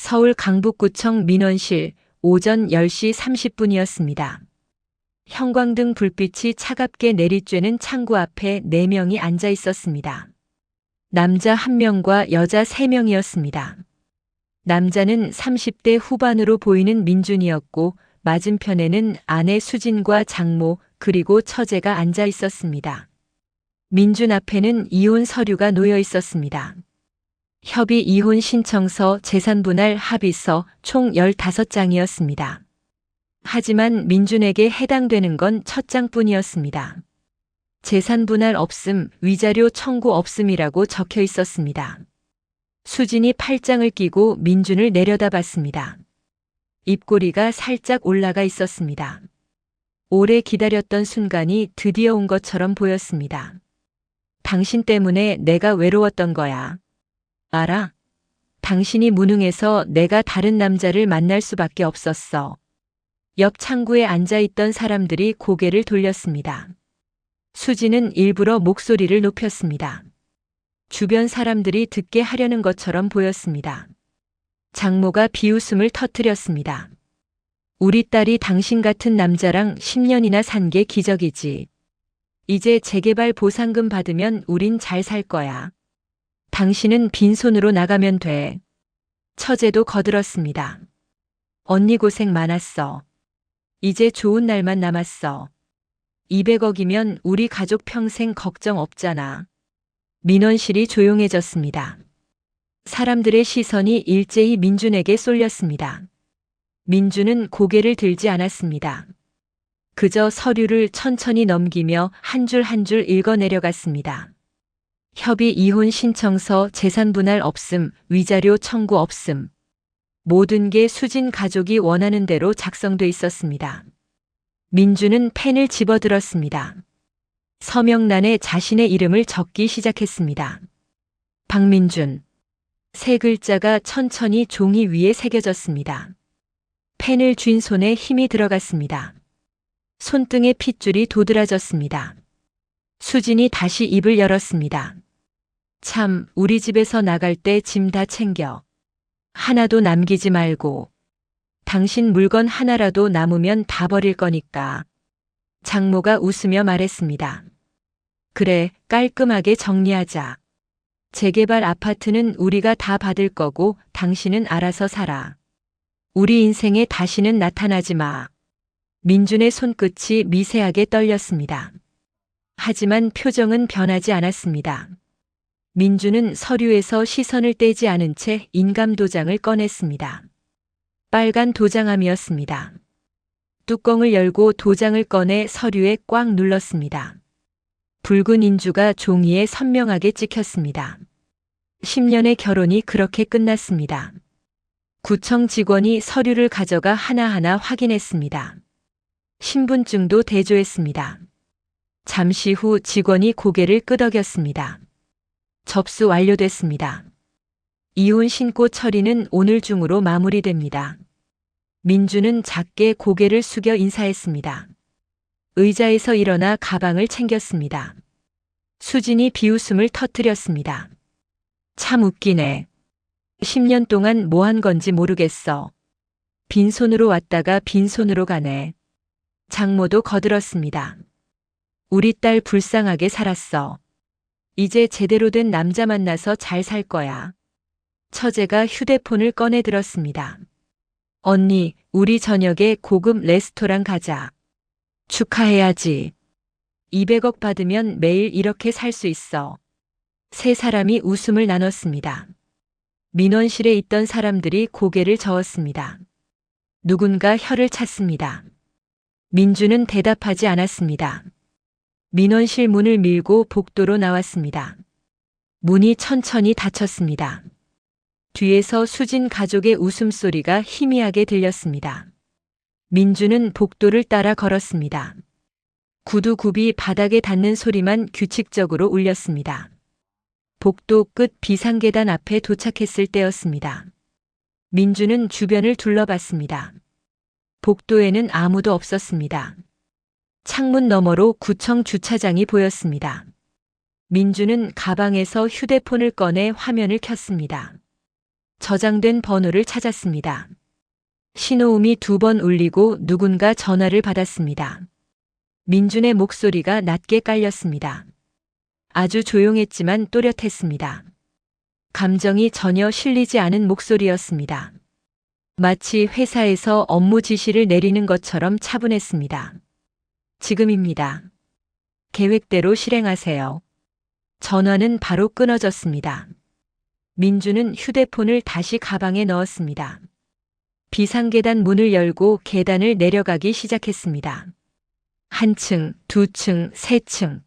서울 강북구청 민원실 오전 10시 30분이었습니다. 형광등 불빛이 차갑게 내리쬐는 창구 앞에 4명이 앉아 있었습니다. 남자 1명과 여자 3명이었습니다. 남자는 30대 후반으로 보이는 민준이었고 맞은편에는 아내 수진과 장모 그리고 처제가 앉아 있었습니다. 민준 앞에는 이혼 서류가 놓여 있었습니다. 협의 이혼 신청서, 재산분할 합의서 총 15장이었습니다. 하지만 민준에게 해당되는 건 첫 장뿐이었습니다. 재산분할 없음, 위자료 청구 없음이라고 적혀 있었습니다. 수진이 팔짱을 끼고 민준을 내려다봤습니다. 입꼬리가 살짝 올라가 있었습니다. 오래 기다렸던 순간이 드디어 온 것처럼 보였습니다. 당신 때문에 내가 외로웠던 거야. 알아? 당신이 무능해서 내가 다른 남자를 만날 수밖에 없었어. 옆 창구에 앉아있던 사람들이 고개를 돌렸습니다. 수지는 일부러 목소리를 높였습니다. 주변 사람들이 듣게 하려는 것처럼 보였습니다. 장모가 비웃음을 터뜨렸습니다. 우리 딸이 당신 같은 남자랑 10년이나 산 게 기적이지. 이제 재개발 보상금 받으면 우린 잘 살 거야. 당신은 빈손으로 나가면 돼. 처제도 거들었습니다. 언니 고생 많았어. 이제 좋은 날만 남았어. 200억이면 우리 가족 평생 걱정 없잖아. 민원실이 조용해졌습니다. 사람들의 시선이 일제히 민준에게 쏠렸습니다. 민준은 고개를 들지 않았습니다. 그저 서류를 천천히 넘기며 한 줄 한 줄 읽어 내려갔습니다. 협의 이혼 신청서, 재산분할 없음, 위자료 청구 없음. 모든 게 수진 가족이 원하는 대로 작성돼 있었습니다. 민준은 펜을 집어들었습니다. 서명란에 자신의 이름을 적기 시작했습니다. 박민준. 3글자가 천천히 종이 위에 새겨졌습니다. 펜을 쥔 손에 힘이 들어갔습니다. 손등에 핏줄이 도드라졌습니다. 수진이 다시 입을 열었습니다. 참, 우리 집에서 나갈 때 짐 다 챙겨. 하나도 남기지 말고. 당신 물건 하나라도 남으면 다 버릴 거니까. 장모가 웃으며 말했습니다. 그래, 깔끔하게 정리하자. 재개발 아파트는 우리가 다 받을 거고 당신은 알아서 살아. 우리 인생에 다시는 나타나지 마. 민준의 손끝이 미세하게 떨렸습니다. 하지만 표정은 변하지 않았습니다. 민준은 서류에서 시선을 떼지 않은 채 인감도장을 꺼냈습니다. 빨간 도장함이었습니다. 뚜껑을 열고 도장을 꺼내 서류에 꽉 눌렀습니다. 붉은 인주가 종이에 선명하게 찍혔습니다. 10년의 결혼이 그렇게 끝났습니다. 구청 직원이 서류를 가져가 하나하나 확인했습니다. 신분증도 대조했습니다. 잠시 후 직원이 고개를 끄덕였습니다. 접수 완료됐습니다. 이혼 신고 처리는 오늘 중으로 마무리됩니다. 민준은 작게 고개를 숙여 인사했습니다. 의자에서 일어나 가방을 챙겼습니다. 수진이 비웃음을 터뜨렸습니다. 참 웃기네. 10년 동안 뭐 한 건지 모르겠어. 빈손으로 왔다가 빈손으로 가네. 장모도 거들었습니다. 우리 딸 불쌍하게 살았어. 이제 제대로 된 남자 만나서 잘 살 거야. 처제가 휴대폰을 꺼내 들었습니다. 언니, 우리 저녁에 고급 레스토랑 가자. 축하해야지. 200억 받으면 매일 이렇게 살 수 있어. 세 사람이 웃음을 나눴습니다. 민원실에 있던 사람들이 고개를 저었습니다. 누군가 혀를 찼습니다. 민준은 대답하지 않았습니다. 민원실 문을 밀고 복도로 나왔습니다. 문이 천천히 닫혔습니다. 뒤에서 수진 가족의 웃음소리가 희미하게 들렸습니다. 민준은 복도를 따라 걸었습니다. 구두굽이 바닥에 닿는 소리만 규칙적으로 울렸습니다. 복도 끝 비상계단 앞에 도착했을 때였습니다. 민준은 주변을 둘러봤습니다. 복도에는 아무도 없었습니다. 창문 너머로 구청 주차장이 보였습니다. 민준은 가방에서 휴대폰을 꺼내 화면을 켰습니다. 저장된 번호를 찾았습니다. 신호음이 2번 울리고 누군가 전화를 받았습니다. 민준의 목소리가 낮게 깔렸습니다. 아주 조용했지만 또렷했습니다. 감정이 전혀 실리지 않은 목소리였습니다. 마치 회사에서 업무 지시를 내리는 것처럼 차분했습니다. 지금입니다. 계획대로 실행하세요. 전화는 바로 끊어졌습니다. 민주는 휴대폰을 다시 가방에 넣었습니다. 비상계단 문을 열고 계단을 내려가기 시작했습니다. 1층, 2층, 3층.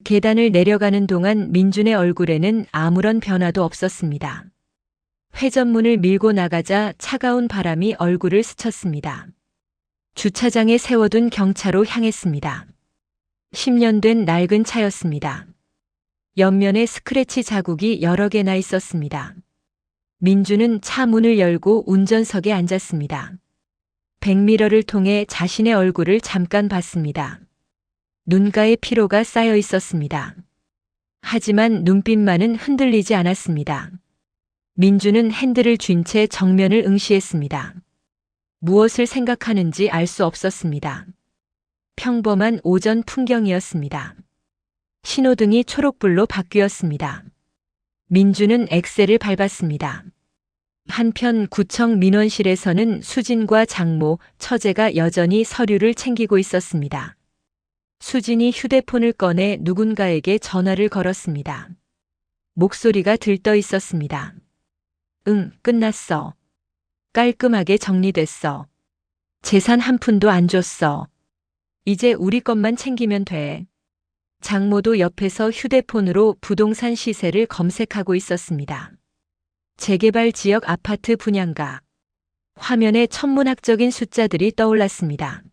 계단을 내려가는 동안 민준의 얼굴에는 아무런 변화도 없었습니다. 회전문을 밀고 나가자 차가운 바람이 얼굴을 스쳤습니다. 주차장에 세워둔 경차로 향했습니다. 10년 된 낡은 차였습니다. 옆면에 스크래치 자국이 여러 개나 있었습니다. 민주는 차 문을 열고 운전석에 앉았습니다. 백미러를 통해 자신의 얼굴을 잠깐 봤습니다. 눈가에 피로가 쌓여 있었습니다. 하지만 눈빛만은 흔들리지 않았습니다. 민주는 핸들을 쥔 채 정면을 응시했습니다. 무엇을 생각하는지 알 수 없었습니다. 평범한 오전 풍경이었습니다. 신호등이 초록불로 바뀌었습니다. 민주는 엑셀을 밟았습니다. 한편 구청 민원실에서는 수진과 장모, 처제가 여전히 서류를 챙기고 있었습니다. 수진이 휴대폰을 꺼내 누군가에게 전화를 걸었습니다. 목소리가 들떠 있었습니다. 응, 끝났어. 깔끔하게 정리됐어. 재산 한 푼도 안 줬어. 이제 우리 것만 챙기면 돼. 장모도 옆에서 휴대폰으로 부동산 시세를 검색하고 있었습니다. 재개발 지역 아파트 분양가. 화면에 천문학적인 숫자들이 떠올랐습니다.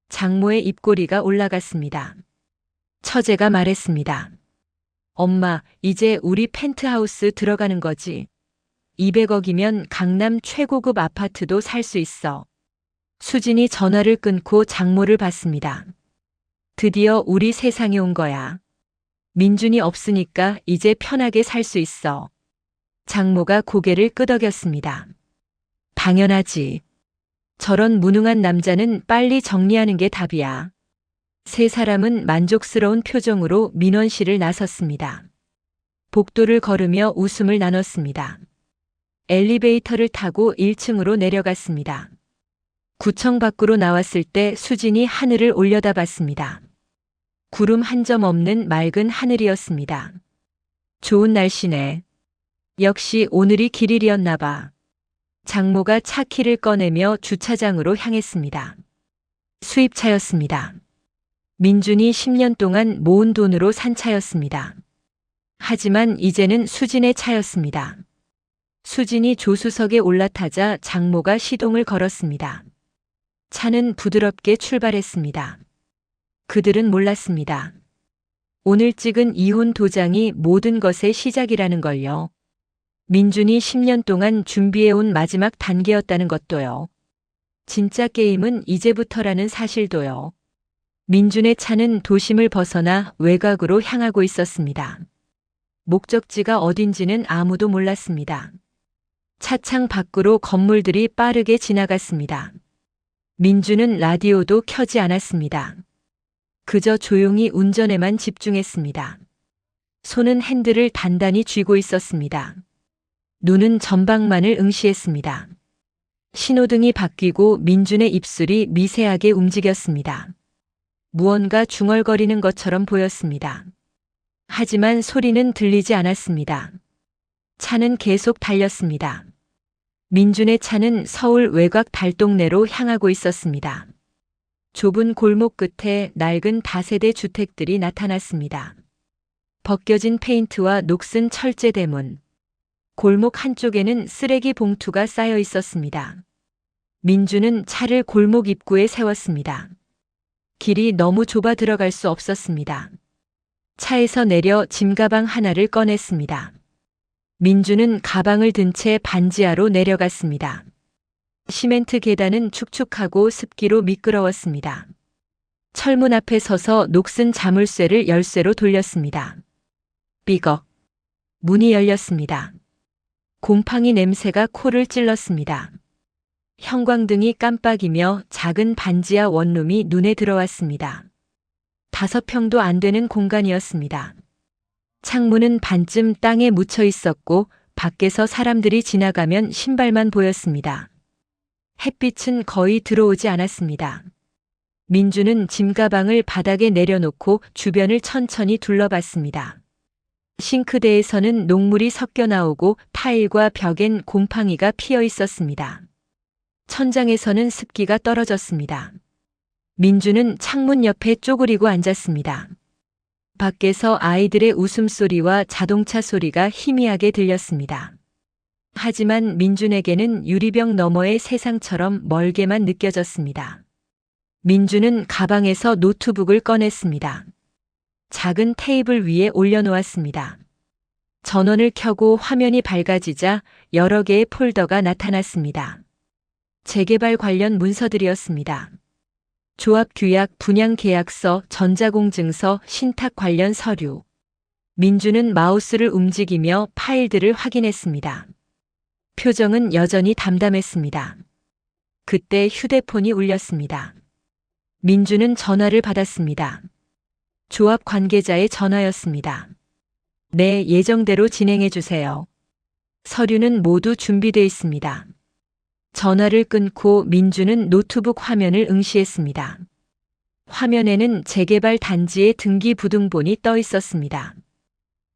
장모의 입꼬리가 올라갔습니다. 처제가 말했습니다. 엄마, 이제 우리 펜트하우스 들어가는 거지. 200억이면 강남 최고급 아파트도 살 수 있어. 수진이 전화를 끊고 장모를 봤습니다. 드디어 우리 세상에 온 거야. 민준이 없으니까 이제 편하게 살 수 있어. 장모가 고개를 끄덕였습니다. 당연하지. 저런 무능한 남자는 빨리 정리하는 게 답이야. 세 사람은 만족스러운 표정으로 민원실을 나섰습니다. 복도를 걸으며 웃음을 나눴습니다. 엘리베이터를 타고 1층으로 내려갔습니다. 구청 밖으로 나왔을 때 수진이 하늘을 올려다봤습니다. 구름 한 점 없는 맑은 하늘이었습니다. 좋은 날씨네. 역시 오늘이 길일이었나 봐. 장모가 차 키를 꺼내며 주차장으로 향했습니다. 수입차였습니다. 민준이 10년 동안 모은 돈으로 산 차였습니다. 하지만 이제는 수진의 차였습니다. 수진이 조수석에 올라타자 장모가 시동을 걸었습니다. 차는 부드럽게 출발했습니다. 그들은 몰랐습니다. 오늘 찍은 이혼 도장이 모든 것의 시작이라는 걸요. 민준이 10년 동안 준비해온 마지막 단계였다는 것도요. 진짜 게임은 이제부터라는 사실도요. 민준의 차는 도심을 벗어나 외곽으로 향하고 있었습니다. 목적지가 어딘지는 아무도 몰랐습니다. 차창 밖으로 건물들이 빠르게 지나갔습니다. 민준은 라디오도 켜지 않았습니다. 그저 조용히 운전에만 집중했습니다. 손은 핸들을 단단히 쥐고 있었습니다. 눈은 전방만을 응시했습니다. 신호등이 바뀌고 민준의 입술이 미세하게 움직였습니다. 무언가 중얼거리는 것처럼 보였습니다. 하지만 소리는 들리지 않았습니다. 차는 계속 달렸습니다. 민준의 차는 서울 외곽 달동네로 향하고 있었습니다. 좁은 골목 끝에 낡은 다세대 주택들이 나타났습니다. 벗겨진 페인트와 녹슨 철제 대문. 골목 한쪽에는 쓰레기 봉투가 쌓여 있었습니다. 민주는 차를 골목 입구에 세웠습니다. 길이 너무 좁아 들어갈 수 없었습니다. 차에서 내려 짐가방 하나를 꺼냈습니다. 민주는 가방을 든 채 반지하로 내려갔습니다. 시멘트 계단은 축축하고 습기로 미끄러웠습니다. 철문 앞에 서서 녹슨 자물쇠를 열쇠로 돌렸습니다. 삐걱. 문이 열렸습니다. 곰팡이 냄새가 코를 찔렀습니다. 형광등이 깜빡이며 작은 반지하 원룸이 눈에 들어왔습니다. 5평도 안 되는 공간이었습니다. 창문은 반쯤 땅에 묻혀 있었고 밖에서 사람들이 지나가면 신발만 보였습니다. 햇빛은 거의 들어오지 않았습니다. 민주는 짐가방을 바닥에 내려놓고 주변을 천천히 둘러봤습니다. 싱크대에서는 녹물이 섞여 나오고 타일과 벽엔 곰팡이가 피어 있었습니다. 천장에서는 습기가 떨어졌습니다. 민주는 창문 옆에 쪼그리고 앉았습니다. 밖에서 아이들의 웃음소리와 자동차 소리가 희미하게 들렸습니다. 하지만 민준에게는 유리병 너머의 세상처럼 멀게만 느껴졌습니다. 민주는 가방에서 노트북을 꺼냈습니다. 작은 테이블 위에 올려놓았습니다. 전원을 켜고 화면이 밝아지자 여러 개의 폴더가 나타났습니다. 재개발 관련 문서들이었습니다. 조합 규약, 분양 계약서, 전자공증서, 신탁 관련 서류. 민주는 마우스를 움직이며 파일들을 확인했습니다. 표정은 여전히 담담했습니다. 그때 휴대폰이 울렸습니다. 민주는 전화를 받았습니다. 조합 관계자의 전화였습니다. 네, 예정대로 진행해 주세요. 서류는 모두 준비되어 있습니다. 전화를 끊고 민주는 노트북 화면을 응시했습니다. 화면에는 재개발 단지의 등기 부등본이 떠 있었습니다.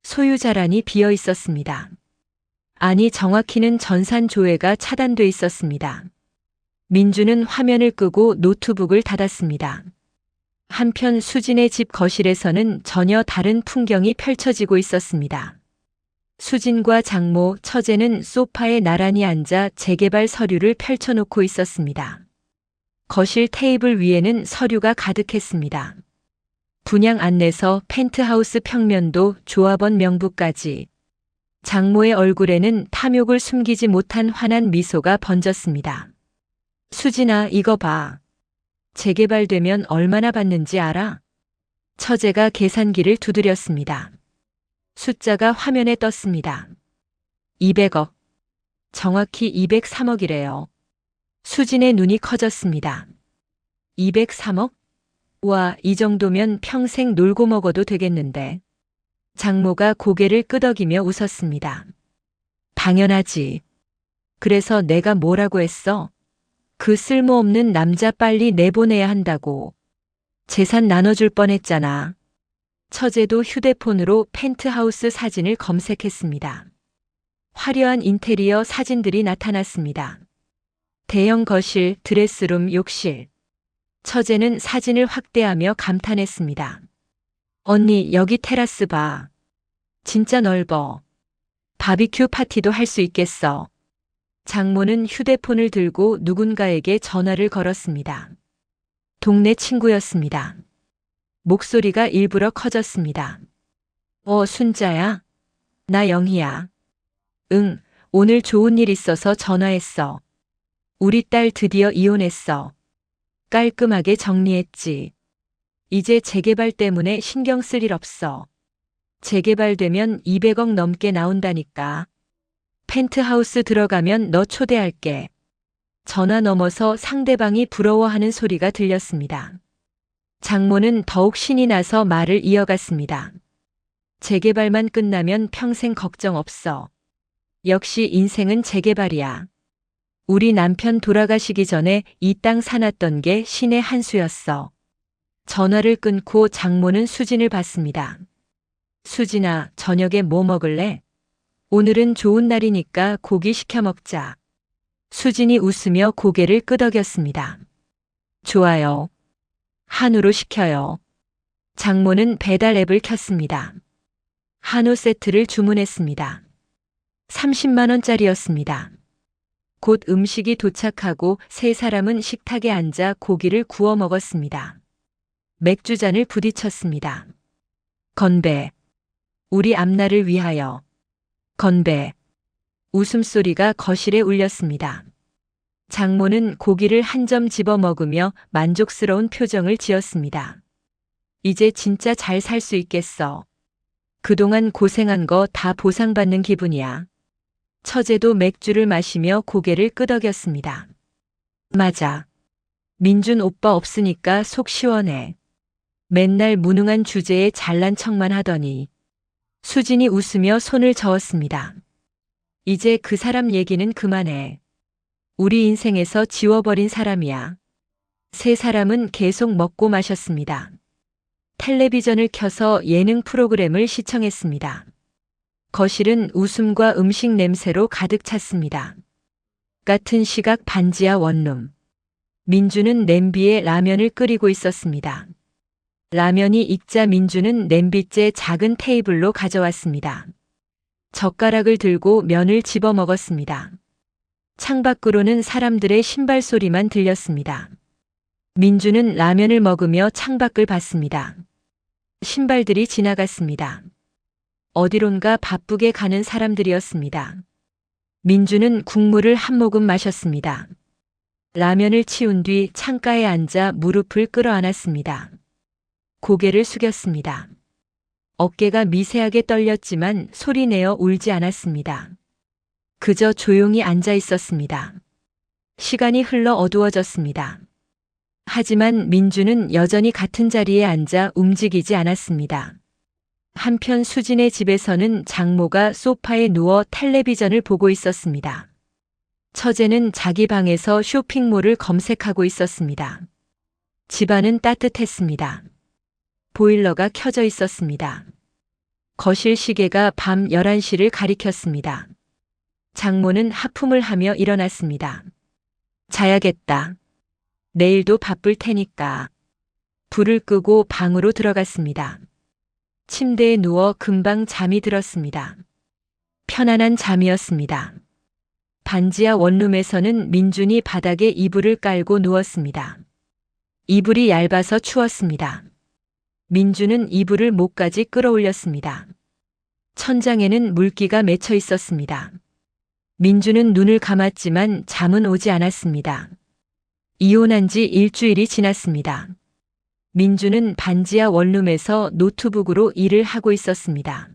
소유자란이 비어 있었습니다. 아니, 정확히는 전산 조회가 차단돼 있었습니다. 민주는 화면을 끄고 노트북을 닫았습니다. 한편 수진의 집 거실에서는 전혀 다른 풍경이 펼쳐지고 있었습니다. 수진과 장모, 처제는 소파에 나란히 앉아 재개발 서류를 펼쳐놓고 있었습니다. 거실 테이블 위에는 서류가 가득했습니다. 분양 안내서, 펜트하우스 평면도, 조합원 명부까지. 장모의 얼굴에는 탐욕을 숨기지 못한 환한 미소가 번졌습니다. 수진아, 이거 봐. 재개발되면 얼마나 받는지 알아? 처제가 계산기를 두드렸습니다. 숫자가 화면에 떴습니다. 200억. 정확히 203억이래요. 수진의 눈이 커졌습니다. 203억? 와, 이 정도면 평생 놀고 먹어도 되겠는데. 장모가 고개를 끄덕이며 웃었습니다. 당연하지. 그래서 내가 뭐라고 했어? 그 쓸모없는 남자 빨리 내보내야 한다고. 재산 나눠줄 뻔했잖아. 처제도 휴대폰으로 펜트하우스 사진을 검색했습니다. 화려한 인테리어 사진들이 나타났습니다. 대형 거실, 드레스룸, 욕실. 처제는 사진을 확대하며 감탄했습니다. 언니, 여기 테라스 봐. 진짜 넓어. 바비큐 파티도 할 수 있겠어. 장모는 휴대폰을 들고 누군가에게 전화를 걸었습니다. 동네 친구였습니다. 목소리가 일부러 커졌습니다. 순자야? 나 영희야. 응, 오늘 좋은 일 있어서 전화했어. 우리 딸 드디어 이혼했어. 깔끔하게 정리했지. 이제 재개발 때문에 신경 쓸 일 없어. 재개발되면 200억 넘게 나온다니까. 펜트하우스 들어가면 너 초대할게. 전화 넘어서 상대방이 부러워하는 소리가 들렸습니다. 장모는 더욱 신이 나서 말을 이어갔습니다. 재개발만 끝나면 평생 걱정 없어. 역시 인생은 재개발이야. 우리 남편 돌아가시기 전에 이 땅 사놨던 게 신의 한 수였어. 전화를 끊고 장모는 수진을 봤습니다. 수진아, 저녁에 뭐 먹을래? 오늘은 좋은 날이니까 고기 시켜 먹자. 수진이 웃으며 고개를 끄덕였습니다. 좋아요. 한우로 시켜요. 장모는 배달 앱을 켰습니다. 한우 세트를 주문했습니다. 30만 원짜리였습니다. 곧 음식이 도착하고 세 사람은 식탁에 앉아 고기를 구워 먹었습니다. 맥주잔을 부딪혔습니다. 건배. 우리 앞날을 위하여. 건배. 웃음소리가 거실에 울렸습니다. 장모는 고기를 한 점 집어 먹으며 만족스러운 표정을 지었습니다. 이제 진짜 잘 살 수 있겠어. 그동안 고생한 거 다 보상받는 기분이야. 처제도 맥주를 마시며 고개를 끄덕였습니다. 맞아. 민준 오빠 없으니까 속 시원해. 맨날 무능한 주제에 잘난 척만 하더니. 수진이 웃으며 손을 저었습니다. 이제 그 사람 얘기는 그만해. 우리 인생에서 지워버린 사람이야. 세 사람은 계속 먹고 마셨습니다. 텔레비전을 켜서 예능 프로그램을 시청했습니다. 거실은 웃음과 음식 냄새로 가득 찼습니다. 같은 시각 반지하 원룸. 민주는 냄비에 라면을 끓이고 있었습니다. 라면이 익자 민주는 냄비째 작은 테이블로 가져왔습니다. 젓가락을 들고 면을 집어 먹었습니다. 창밖으로는 사람들의 신발 소리만 들렸습니다. 민주는 라면을 먹으며 창밖을 봤습니다. 신발들이 지나갔습니다. 어디론가 바쁘게 가는 사람들이었습니다. 민주는 국물을 한 모금 마셨습니다. 라면을 치운 뒤 창가에 앉아 무릎을 끌어안았습니다. 고개를 숙였습니다. 어깨가 미세하게 떨렸지만 소리내어 울지 않았습니다. 그저 조용히 앉아 있었습니다. 시간이 흘러 어두워졌습니다. 하지만 민주는 여전히 같은 자리에 앉아 움직이지 않았습니다. 한편 수진의 집에서는 장모가 소파에 누워 텔레비전을 보고 있었습니다. 처제는 자기 방에서 쇼핑몰을 검색하고 있었습니다. 집안은 따뜻했습니다. 보일러가 켜져 있었습니다. 거실 시계가 밤 11시를 가리켰습니다. 장모는 하품을 하며 일어났습니다. 자야겠다. 내일도 바쁠 테니까. 불을 끄고 방으로 들어갔습니다. 침대에 누워 금방 잠이 들었습니다. 편안한 잠이었습니다. 반지하 원룸에서는 민준이 바닥에 이불을 깔고 누웠습니다. 이불이 얇아서 추웠습니다. 민준은 이불을 목까지 끌어올렸습니다. 천장에는 물기가 맺혀 있었습니다. 민준은 눈을 감았지만 잠은 오지 않았습니다. 이혼한 지 일주일이 지났습니다. 민준은 반지하 원룸에서 노트북으로 일을 하고 있었습니다.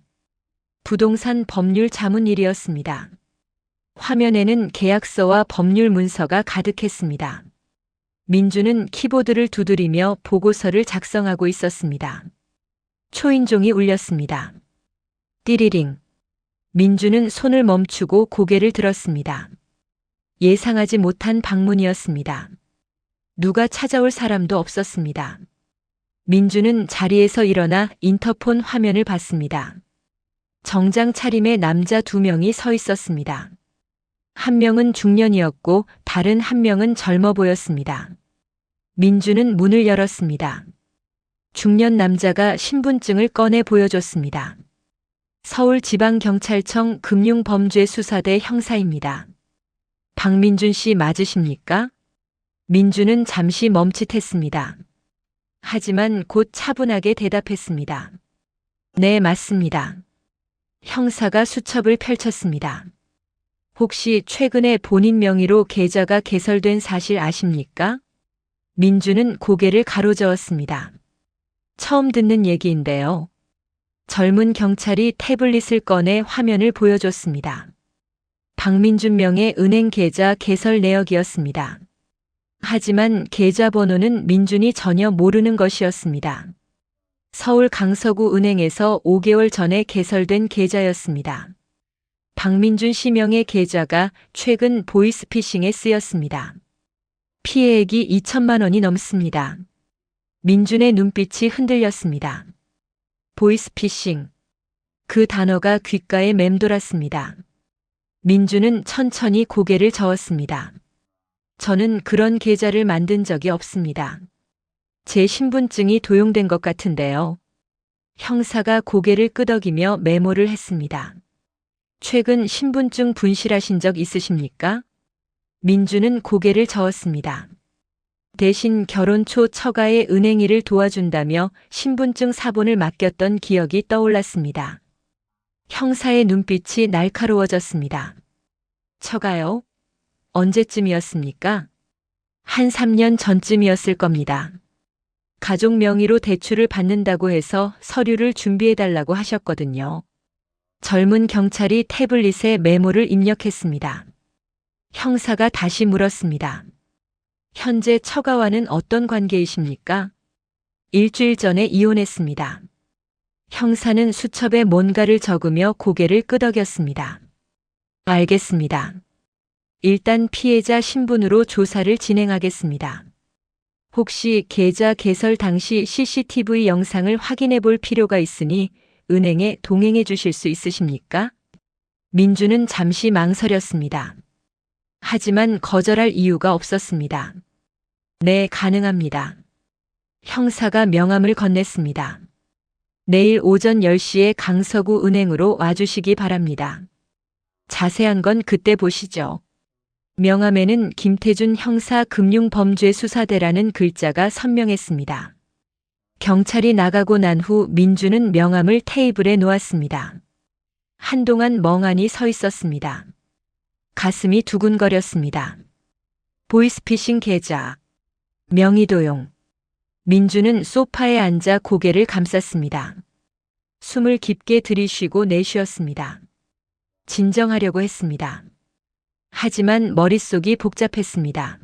부동산 법률 자문일이었습니다. 화면에는 계약서와 법률 문서가 가득했습니다. 민준은 키보드를 두드리며 보고서를 작성하고 있었습니다. 초인종이 울렸습니다. 띠리링. 민준은 손을 멈추고 고개를 들었습니다. 예상하지 못한 방문이었습니다. 누가 찾아올 사람도 없었습니다. 민준은 자리에서 일어나 인터폰 화면을 봤습니다. 정장 차림의 남자 2명이 서 있었습니다. 한 명은 중년이었고 다른 한 명은 젊어 보였습니다. 민준은 문을 열었습니다. 중년 남자가 신분증을 꺼내 보여줬습니다. 서울지방경찰청 금융범죄수사대 형사입니다. 박민준 씨 맞으십니까? 민준은 잠시 멈칫했습니다. 하지만 곧 차분하게 대답했습니다. 네, 맞습니다. 형사가 수첩을 펼쳤습니다. 혹시 최근에 본인 명의로 계좌가 개설된 사실 아십니까? 민준은 고개를 가로저었습니다. 처음 듣는 얘기인데요. 젊은 경찰이 태블릿을 꺼내 화면을 보여줬습니다. 박민준 명의 은행 계좌 개설 내역이었습니다. 하지만 계좌번호는 민준이 전혀 모르는 것이었습니다. 서울 강서구 은행에서 5개월 전에 개설된 계좌였습니다. 박민준 씨 명의 계좌가 최근 보이스피싱에 쓰였습니다. 피해액이 2천만 원이 넘습니다. 민준의 눈빛이 흔들렸습니다. 보이스피싱. 그 단어가 귓가에 맴돌았습니다. 민준은 천천히 고개를 저었습니다. 저는 그런 계좌를 만든 적이 없습니다. 제 신분증이 도용된 것 같은데요. 형사가 고개를 끄덕이며 메모를 했습니다. 최근 신분증 분실하신 적 있으십니까? 민준은 고개를 저었습니다. 대신 결혼 초 처가의 은행 일을 도와준다며 신분증 사본을 맡겼던 기억이 떠올랐습니다. 형사의 눈빛이 날카로워졌습니다. 처가요? 언제쯤이었습니까? 한 3년 전쯤이었을 겁니다. 가족 명의로 대출을 받는다고 해서 서류를 준비해달라고 하셨거든요. 젊은 경찰이 태블릿에 메모를 입력했습니다. 형사가 다시 물었습니다. 현재 처가와는 어떤 관계이십니까? 일주일 전에 이혼했습니다. 형사는 수첩에 뭔가를 적으며 고개를 끄덕였습니다. 알겠습니다. 일단 피해자 신분으로 조사를 진행하겠습니다. 혹시 계좌 개설 당시 CCTV 영상을 확인해 볼 필요가 있으니 은행에 동행해 주실 수 있으십니까? 민주는 잠시 망설였습니다. 하지만 거절할 이유가 없었습니다. 네, 가능합니다. 형사가 명함을 건넸습니다. 내일 오전 10시에 강서구 은행으로 와주시기 바랍니다. 자세한 건 그때 보시죠. 명함에는 김태준 형사 금융범죄수사대라는 글자가 선명했습니다. 경찰이 나가고 난 후 민주는 명함을 테이블에 놓았습니다. 한동안 멍하니 서 있었습니다. 가슴이 두근거렸습니다. 보이스피싱 계좌. 명의도용. 민주는 소파에 앉아 고개를 감쌌습니다. 숨을 깊게 들이쉬고 내쉬었습니다. 진정하려고 했습니다. 하지만 머릿속이 복잡했습니다.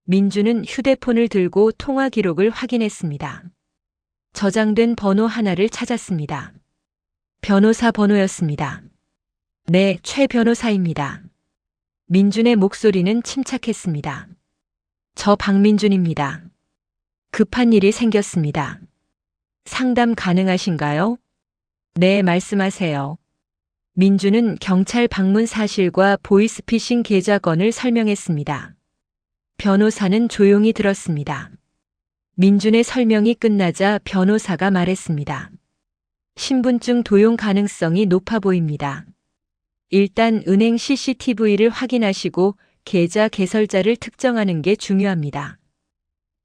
민주는 휴대폰을 들고 통화 기록을 확인했습니다. 저장된 번호 하나를 찾았습니다. 변호사 번호였습니다. 네, 최 변호사입니다. 민준의 목소리는 침착했습니다. 저 박민준입니다. 급한 일이 생겼습니다. 상담 가능하신가요? 네, 말씀하세요. 민주는 경찰 방문 사실과 보이스피싱 계좌 건을 설명했습니다. 변호사는 조용히 들었습니다. 민준의 설명이 끝나자 변호사가 말했습니다. 신분증 도용 가능성이 높아 보입니다. 일단 은행 CCTV를 확인하시고 계좌 개설자를 특정하는 게 중요합니다.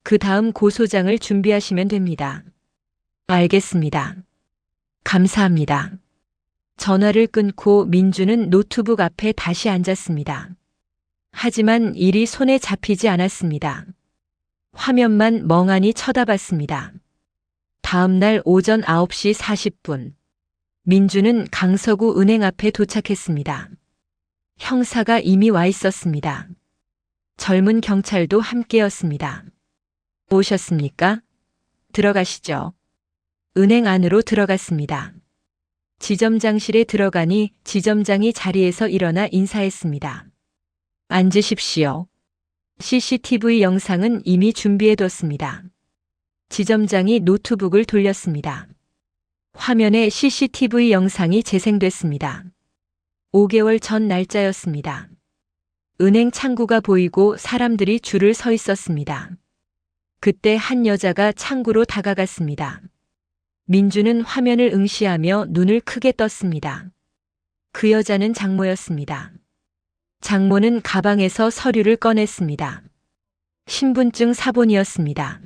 그 다음 고소장을 준비하시면 됩니다. 알겠습니다. 감사합니다. 전화를 끊고 민주는 노트북 앞에 다시 앉았습니다. 하지만 일이 손에 잡히지 않았습니다. 화면만 멍하니 쳐다봤습니다. 다음 날 오전 9시 40분. 민주는 강서구 은행 앞에 도착했습니다. 형사가 이미 와 있었습니다. 젊은 경찰도 함께였습니다. 오셨습니까? 들어가시죠. 은행 안으로 들어갔습니다. 지점장실에 들어가니 지점장이 자리에서 일어나 인사했습니다. 앉으십시오. CCTV 영상은 이미 준비해뒀습니다. 지점장이 노트북을 돌렸습니다. 화면에 CCTV 영상이 재생됐습니다. 5개월 전 날짜였습니다. 은행 창구가 보이고 사람들이 줄을 서 있었습니다. 그때 한 여자가 창구로 다가갔습니다. 민주는 화면을 응시하며 눈을 크게 떴습니다. 그 여자는 장모였습니다. 장모는 가방에서 서류를 꺼냈습니다. 신분증 사본이었습니다.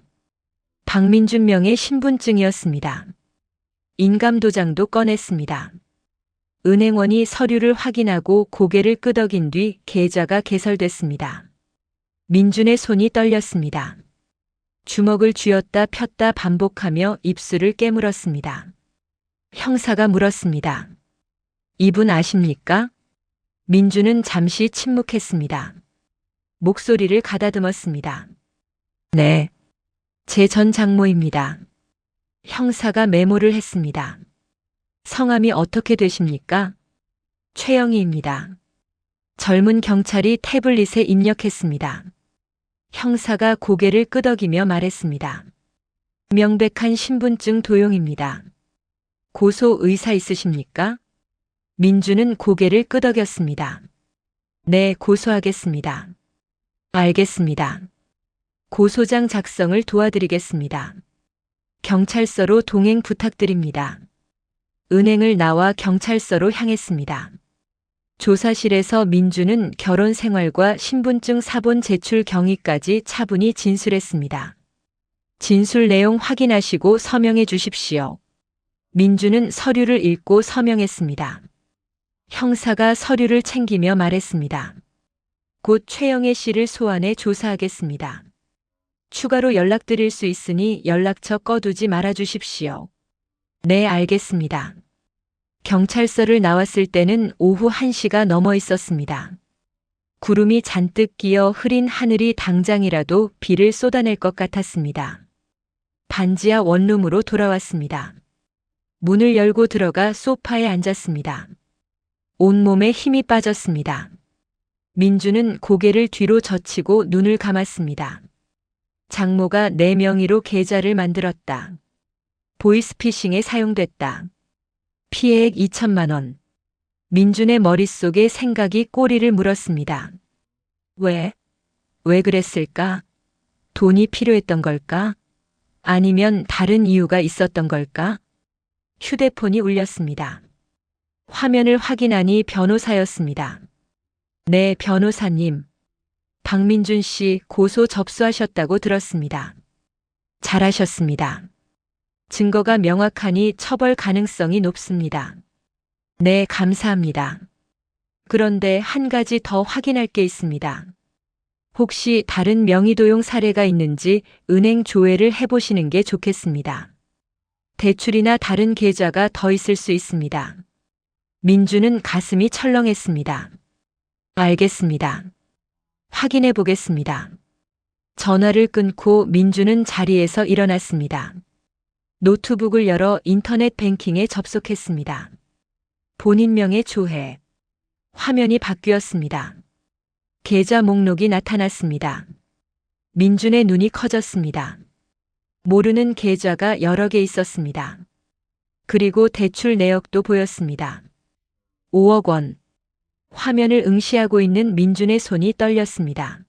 박민준 명의 신분증이었습니다. 인감도장도 꺼냈습니다. 은행원이 서류를 확인하고 고개를 끄덕인 뒤 계좌가 개설됐습니다. 민준의 손이 떨렸습니다. 주먹을 쥐었다 폈다 반복하며 입술을 깨물었습니다. 형사가 물었습니다. 이분 아십니까? 민주는 잠시 침묵했습니다. 목소리를 가다듬었습니다. 네. 제 전 장모입니다. 형사가 메모를 했습니다. 성함이 어떻게 되십니까? 최영희입니다. 젊은 경찰이 태블릿에 입력했습니다. 형사가 고개를 끄덕이며 말했습니다. 명백한 신분증 도용입니다. 고소 의사 있으십니까? 민주는 고개를 끄덕였습니다. 네, 고소하겠습니다. 알겠습니다. 고소장 작성을 도와드리겠습니다. 경찰서로 동행 부탁드립니다. 은행을 나와 경찰서로 향했습니다. 조사실에서 민주는 결혼 생활과 신분증 사본 제출 경위까지 차분히 진술했습니다. 진술 내용 확인하시고 서명해 주십시오. 민주는 서류를 읽고 서명했습니다. 형사가 서류를 챙기며 말했습니다. 곧 최영애 씨를 소환해 조사하겠습니다. 추가로 연락드릴 수 있으니 연락처 꺼두지 말아 주십시오. 네, 알겠습니다. 경찰서를 나왔을 때는 오후 1시가 넘어 있었습니다. 구름이 잔뜩 끼어 흐린 하늘이 당장이라도 비를 쏟아낼 것 같았습니다. 반지하 원룸으로 돌아왔습니다. 문을 열고 들어가 소파에 앉았습니다. 온몸에 힘이 빠졌습니다. 민주는 고개를 뒤로 젖히고 눈을 감았습니다. 장모가 내 명의로 계좌를 만들었다. 보이스피싱에 사용됐다. 피해액 2천만 원. 민준의 머릿속에 생각이 꼬리를 물었습니다. 왜 그랬을까? 돈이 필요했던 걸까? 아니면 다른 이유가 있었던 걸까? 휴대폰이 울렸습니다. 화면을 확인하니 변호사였습니다. 네, 변호사님. 박민준 씨 고소 접수하셨다고 들었습니다. 잘하셨습니다. 증거가 명확하니 처벌 가능성이 높습니다. 네, 감사합니다. 그런데 한 가지 더 확인할 게 있습니다. 혹시 다른 명의도용 사례가 있는지 은행 조회를 해보시는 게 좋겠습니다. 대출이나 다른 계좌가 더 있을 수 있습니다. 민주는 가슴이 철렁했습니다. 알겠습니다. 확인해 보겠습니다. 전화를 끊고 민주는 자리에서 일어났습니다. 노트북을 열어 인터넷 뱅킹에 접속했습니다. 본인명의 조회. 화면이 바뀌었습니다. 계좌 목록이 나타났습니다. 민준의 눈이 커졌습니다. 모르는 계좌가 여러 개 있었습니다. 그리고 대출 내역도 보였습니다. 5억 원. 화면을 응시하고 있는 민준의 손이 떨렸습니다.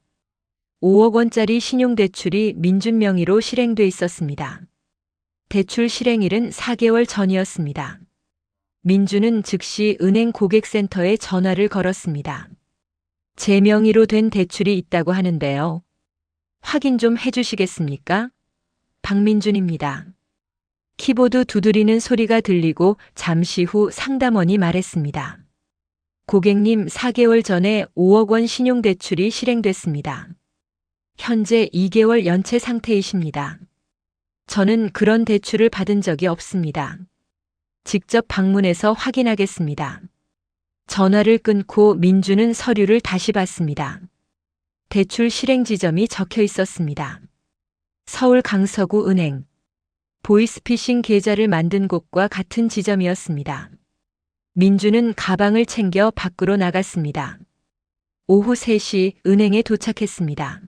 5억 원짜리 신용대출이 민준 명의로 실행돼 있었습니다. 대출 실행일은 4개월 전이었습니다. 민준은 즉시 은행 고객센터에 전화를 걸었습니다. 제 명의로 된 대출이 있다고 하는데요. 확인 좀 해주시겠습니까? 박민준입니다. 키보드 두드리는 소리가 들리고 잠시 후 상담원이 말했습니다. 고객님, 4개월 전에 5억 원 신용대출이 실행됐습니다. 현재 2개월 연체 상태이십니다. 저는 그런 대출을 받은 적이 없습니다. 직접 방문해서 확인하겠습니다. 전화를 끊고 민주는 서류를 다시 봤습니다. 대출 실행 지점이 적혀 있었습니다. 서울 강서구 은행. 보이스피싱 계좌를 만든 곳과 같은 지점이었습니다. 민주는 가방을 챙겨 밖으로 나갔습니다. 오후 3시 은행에 도착했습니다.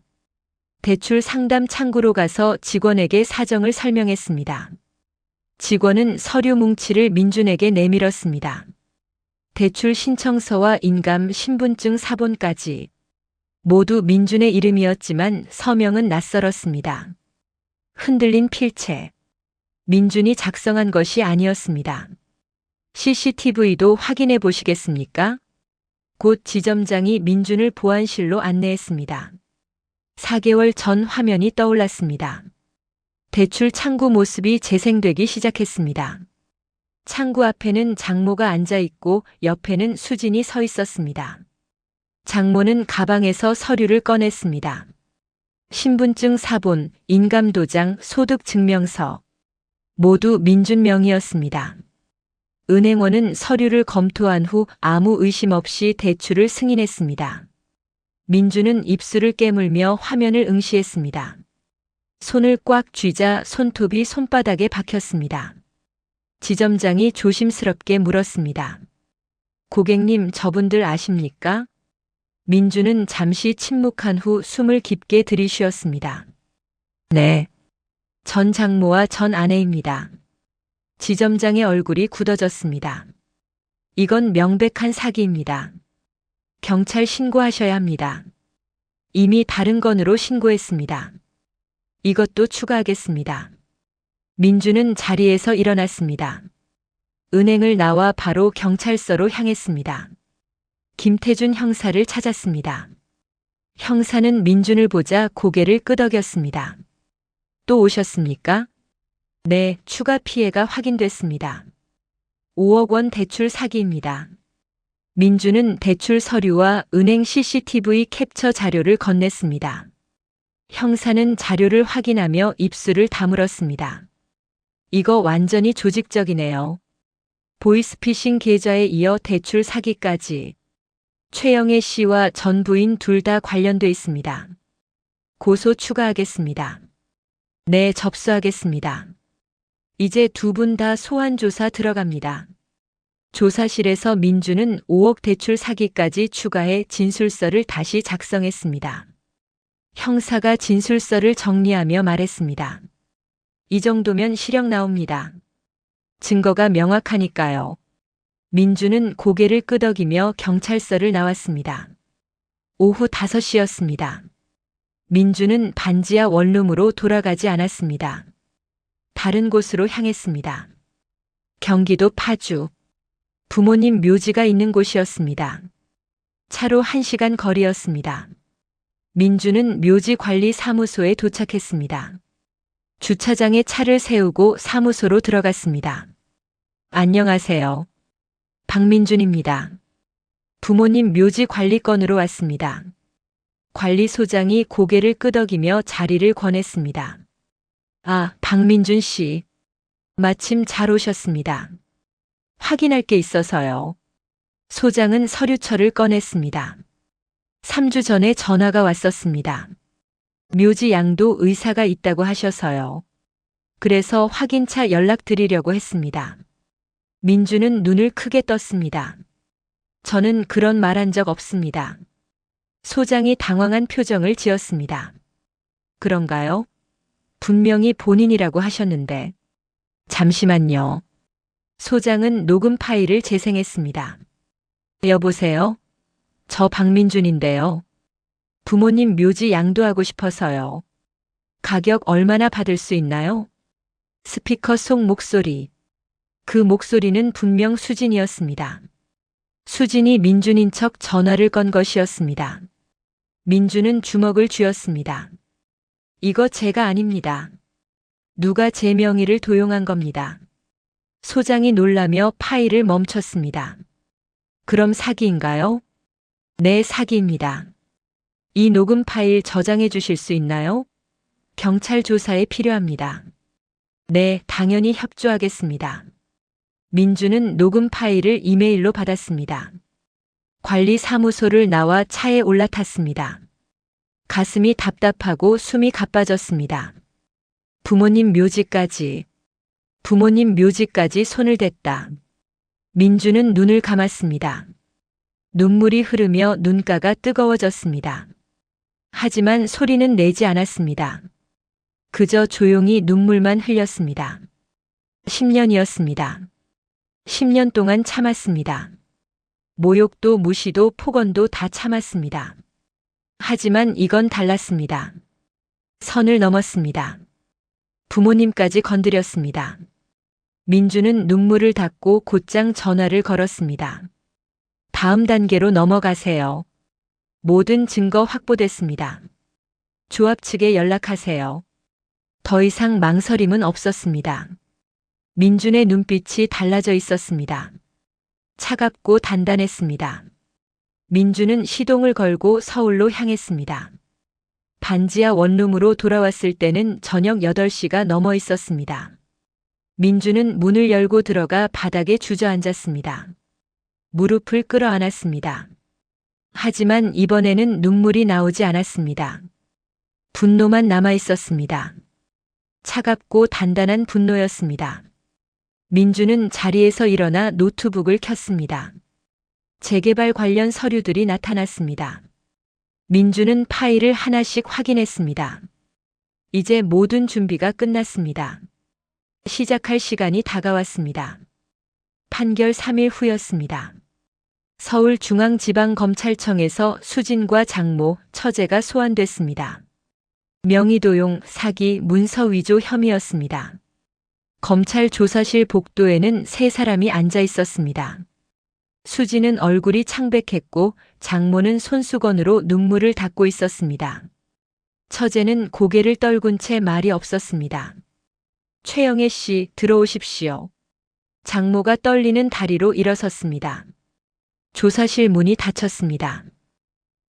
대출 상담 창구로 가서 직원에게 사정을 설명했습니다. 직원은 서류 뭉치를 민준에게 내밀었습니다. 대출 신청서와 인감 신분증 사본까지. 모두 민준의 이름이었지만 서명은 낯설었습니다. 흔들린 필체. 민준이 작성한 것이 아니었습니다. CCTV도 확인해 보시겠습니까? 곧 지점장이 민준을 보안실로 안내했습니다. 4개월 전 화면이 떠올랐습니다. 대출 창구 모습이 재생되기 시작했습니다. 창구 앞에는 장모가 앉아 있고 옆에는 수진이 서 있었습니다. 장모는 가방에서 서류를 꺼냈습니다. 신분증 사본, 인감도장, 소득증명서. 모두 민준 명의였습니다. 은행원은 서류를 검토한 후 아무 의심 없이 대출을 승인했습니다. 민준은 입술을 깨물며 화면을 응시했습니다. 손을 꽉 쥐자 손톱이 손바닥에 박혔습니다. 지점장이 조심스럽게 물었습니다. 고객님, 저분들 아십니까? 민준은 잠시 침묵한 후 숨을 깊게 들이쉬었습니다. 네. 전 장모와 전 아내입니다. 지점장의 얼굴이 굳어졌습니다. 이건 명백한 사기입니다. 경찰 신고하셔야 합니다. 이미 다른 건으로 신고했습니다. 이것도 추가하겠습니다. 민주는 자리에서 일어났습니다. 은행을 나와 바로 경찰서로 향했습니다. 김태준 형사를 찾았습니다. 형사는 민준을 보자 고개를 끄덕였습니다. 또 오셨습니까? 네, 추가 피해가 확인됐습니다. 5억 원 대출 사기입니다. 민주는 대출 서류와 은행 CCTV 캡처 자료를 건넸습니다. 형사는 자료를 확인하며 입술을 다물었습니다. 이거 완전히 조직적이네요. 보이스피싱 계좌에 이어 대출 사기까지. 최영애 씨와 전 부인 둘 다 관련돼 있습니다. 고소 추가하겠습니다. 네, 접수하겠습니다. 이제 두 분 다 소환 조사 들어갑니다. 조사실에서 민주는 5억 대출 사기까지 추가해 진술서를 다시 작성했습니다. 형사가 진술서를 정리하며 말했습니다. 이 정도면 실형 나옵니다. 증거가 명확하니까요. 민주는 고개를 끄덕이며 경찰서를 나왔습니다. 오후 5시였습니다. 민주는 반지하 원룸으로 돌아가지 않았습니다. 다른 곳으로 향했습니다. 경기도 파주. 부모님 묘지가 있는 곳이었습니다. 차로 1시간 거리였습니다. 민주는 묘지 관리 사무소에 도착했습니다. 주차장에 차를 세우고 사무소로 들어갔습니다. 안녕하세요. 박민준입니다. 부모님 묘지 관리건으로 왔습니다. 관리소장이 고개를 끄덕이며 자리를 권했습니다. 아, 박민준 씨. 마침 잘 오셨습니다. 확인할 게 있어서요. 소장은 서류철을 꺼냈습니다. 3주 전에 전화가 왔었습니다. 묘지 양도 의사가 있다고 하셔서요. 그래서 확인차 연락드리려고 했습니다. 민주는 눈을 크게 떴습니다. 저는 그런 말 한 적 없습니다. 소장이 당황한 표정을 지었습니다. 그런가요? 분명히 본인이라고 하셨는데. 잠시만요. 소장은 녹음 파일을 재생했습니다. 여보세요? 저 박민준인데요. 부모님 묘지 양도하고 싶어서요. 가격 얼마나 받을 수 있나요? 스피커 속 목소리. 그 목소리는 분명 수진이었습니다. 수진이 민준인 척 전화를 건 것이었습니다. 민준은 주먹을 쥐었습니다. 이거 제가 아닙니다. 누가 제 명의를 도용한 겁니다. 소장이 놀라며 파일을 멈췄습니다. 그럼 사기인가요? 네, 사기입니다. 이 녹음 파일 저장해 주실 수 있나요? 경찰 조사에 필요합니다. 네, 당연히 협조하겠습니다. 민주는 녹음 파일을 이메일로 받았습니다. 관리 사무소를 나와 차에 올라탔습니다. 가슴이 답답하고 숨이 가빠졌습니다. 부모님 묘지까지 손을 댔다. 민주는 눈을 감았습니다. 눈물이 흐르며 눈가가 뜨거워졌습니다. 하지만 소리는 내지 않았습니다. 그저 조용히 눈물만 흘렸습니다. 10년이었습니다. 10년 동안 참았습니다. 모욕도 무시도 폭언도 다 참았습니다. 하지만 이건 달랐습니다. 선을 넘었습니다. 부모님까지 건드렸습니다. 민주는 눈물을 닦고 곧장 전화를 걸었습니다. 다음 단계로 넘어가세요. 모든 증거 확보됐습니다. 조합 측에 연락하세요. 더 이상 망설임은 없었습니다. 민준의 눈빛이 달라져 있었습니다. 차갑고 단단했습니다. 민준은 시동을 걸고 서울로 향했습니다. 반지하 원룸으로 돌아왔을 때는 저녁 8시가 넘어 있었습니다. 민준은 문을 열고 들어가 바닥에 주저앉았습니다. 무릎을 끌어안았습니다. 하지만 이번에는 눈물이 나오지 않았습니다. 분노만 남아 있었습니다. 차갑고 단단한 분노였습니다. 민주는 자리에서 일어나 노트북을 켰습니다. 재개발 관련 서류들이 나타났습니다. 민주는 파일을 하나씩 확인했습니다. 이제 모든 준비가 끝났습니다. 시작할 시간이 다가왔습니다. 판결 3일 후였습니다. 서울중앙지방검찰청에서 수진과 장모, 처제가 소환됐습니다. 명의도용, 사기, 문서 위조 혐의였습니다. 검찰 조사실 복도에는 3사람이 앉아 있었습니다. 수진은 얼굴이 창백했고 장모는 손수건으로 눈물을 닦고 있었습니다. 처제는 고개를 떨군 채 말이 없었습니다. 최영애 씨, 들어오십시오. 장모가 떨리는 다리로 일어섰습니다. 조사실 문이 닫혔습니다.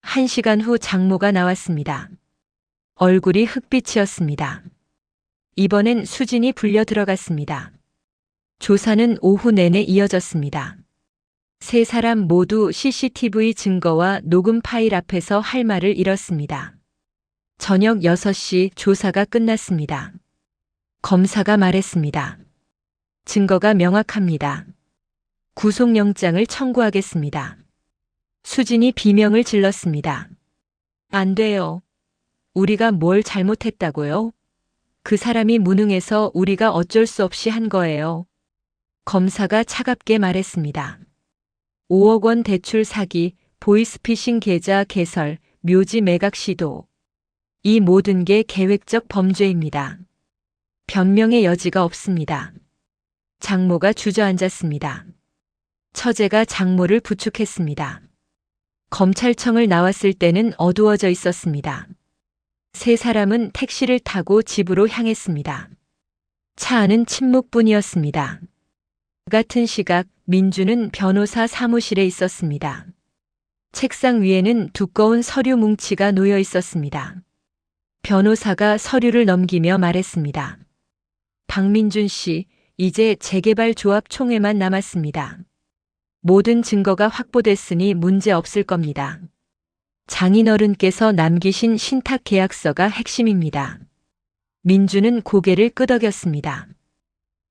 1시간 후 장모가 나왔습니다. 얼굴이 흑빛이었습니다. 이번엔 수진이 불려 들어갔습니다. 조사는 오후 내내 이어졌습니다. 세 사람 모두 CCTV 증거와 녹음 파일 앞에서 할 말을 잃었습니다. 저녁 6시 조사가 끝났습니다. 검사가 말했습니다. 증거가 명확합니다. 구속영장을 청구하겠습니다. 수진이 비명을 질렀습니다. 안 돼요. 우리가 뭘 잘못했다고요? 그 사람이 무능해서 우리가 어쩔 수 없이 한 거예요. 검사가 차갑게 말했습니다. 5억 원 대출 사기, 보이스피싱 계좌 개설, 묘지 매각 시도. 이 모든 게 계획적 범죄입니다. 변명의 여지가 없습니다. 장모가 주저앉았습니다. 처제가 장모를 부축했습니다. 검찰청을 나왔을 때는 어두워져 있었습니다. 세 사람은 택시를 타고 집으로 향했습니다. 차 안은 침묵뿐이었습니다. 같은 시각 민주는 변호사 사무실에 있었습니다. 책상 위에는 두꺼운 서류 뭉치가 놓여 있었습니다. 변호사가 서류를 넘기며 말했습니다. 박민준 씨, 이제 재개발 조합 총회만 남았습니다. 모든 증거가 확보됐으니 문제 없을 겁니다. 장인어른께서 남기신 신탁 계약서가 핵심입니다. 민주는 고개를 끄덕였습니다.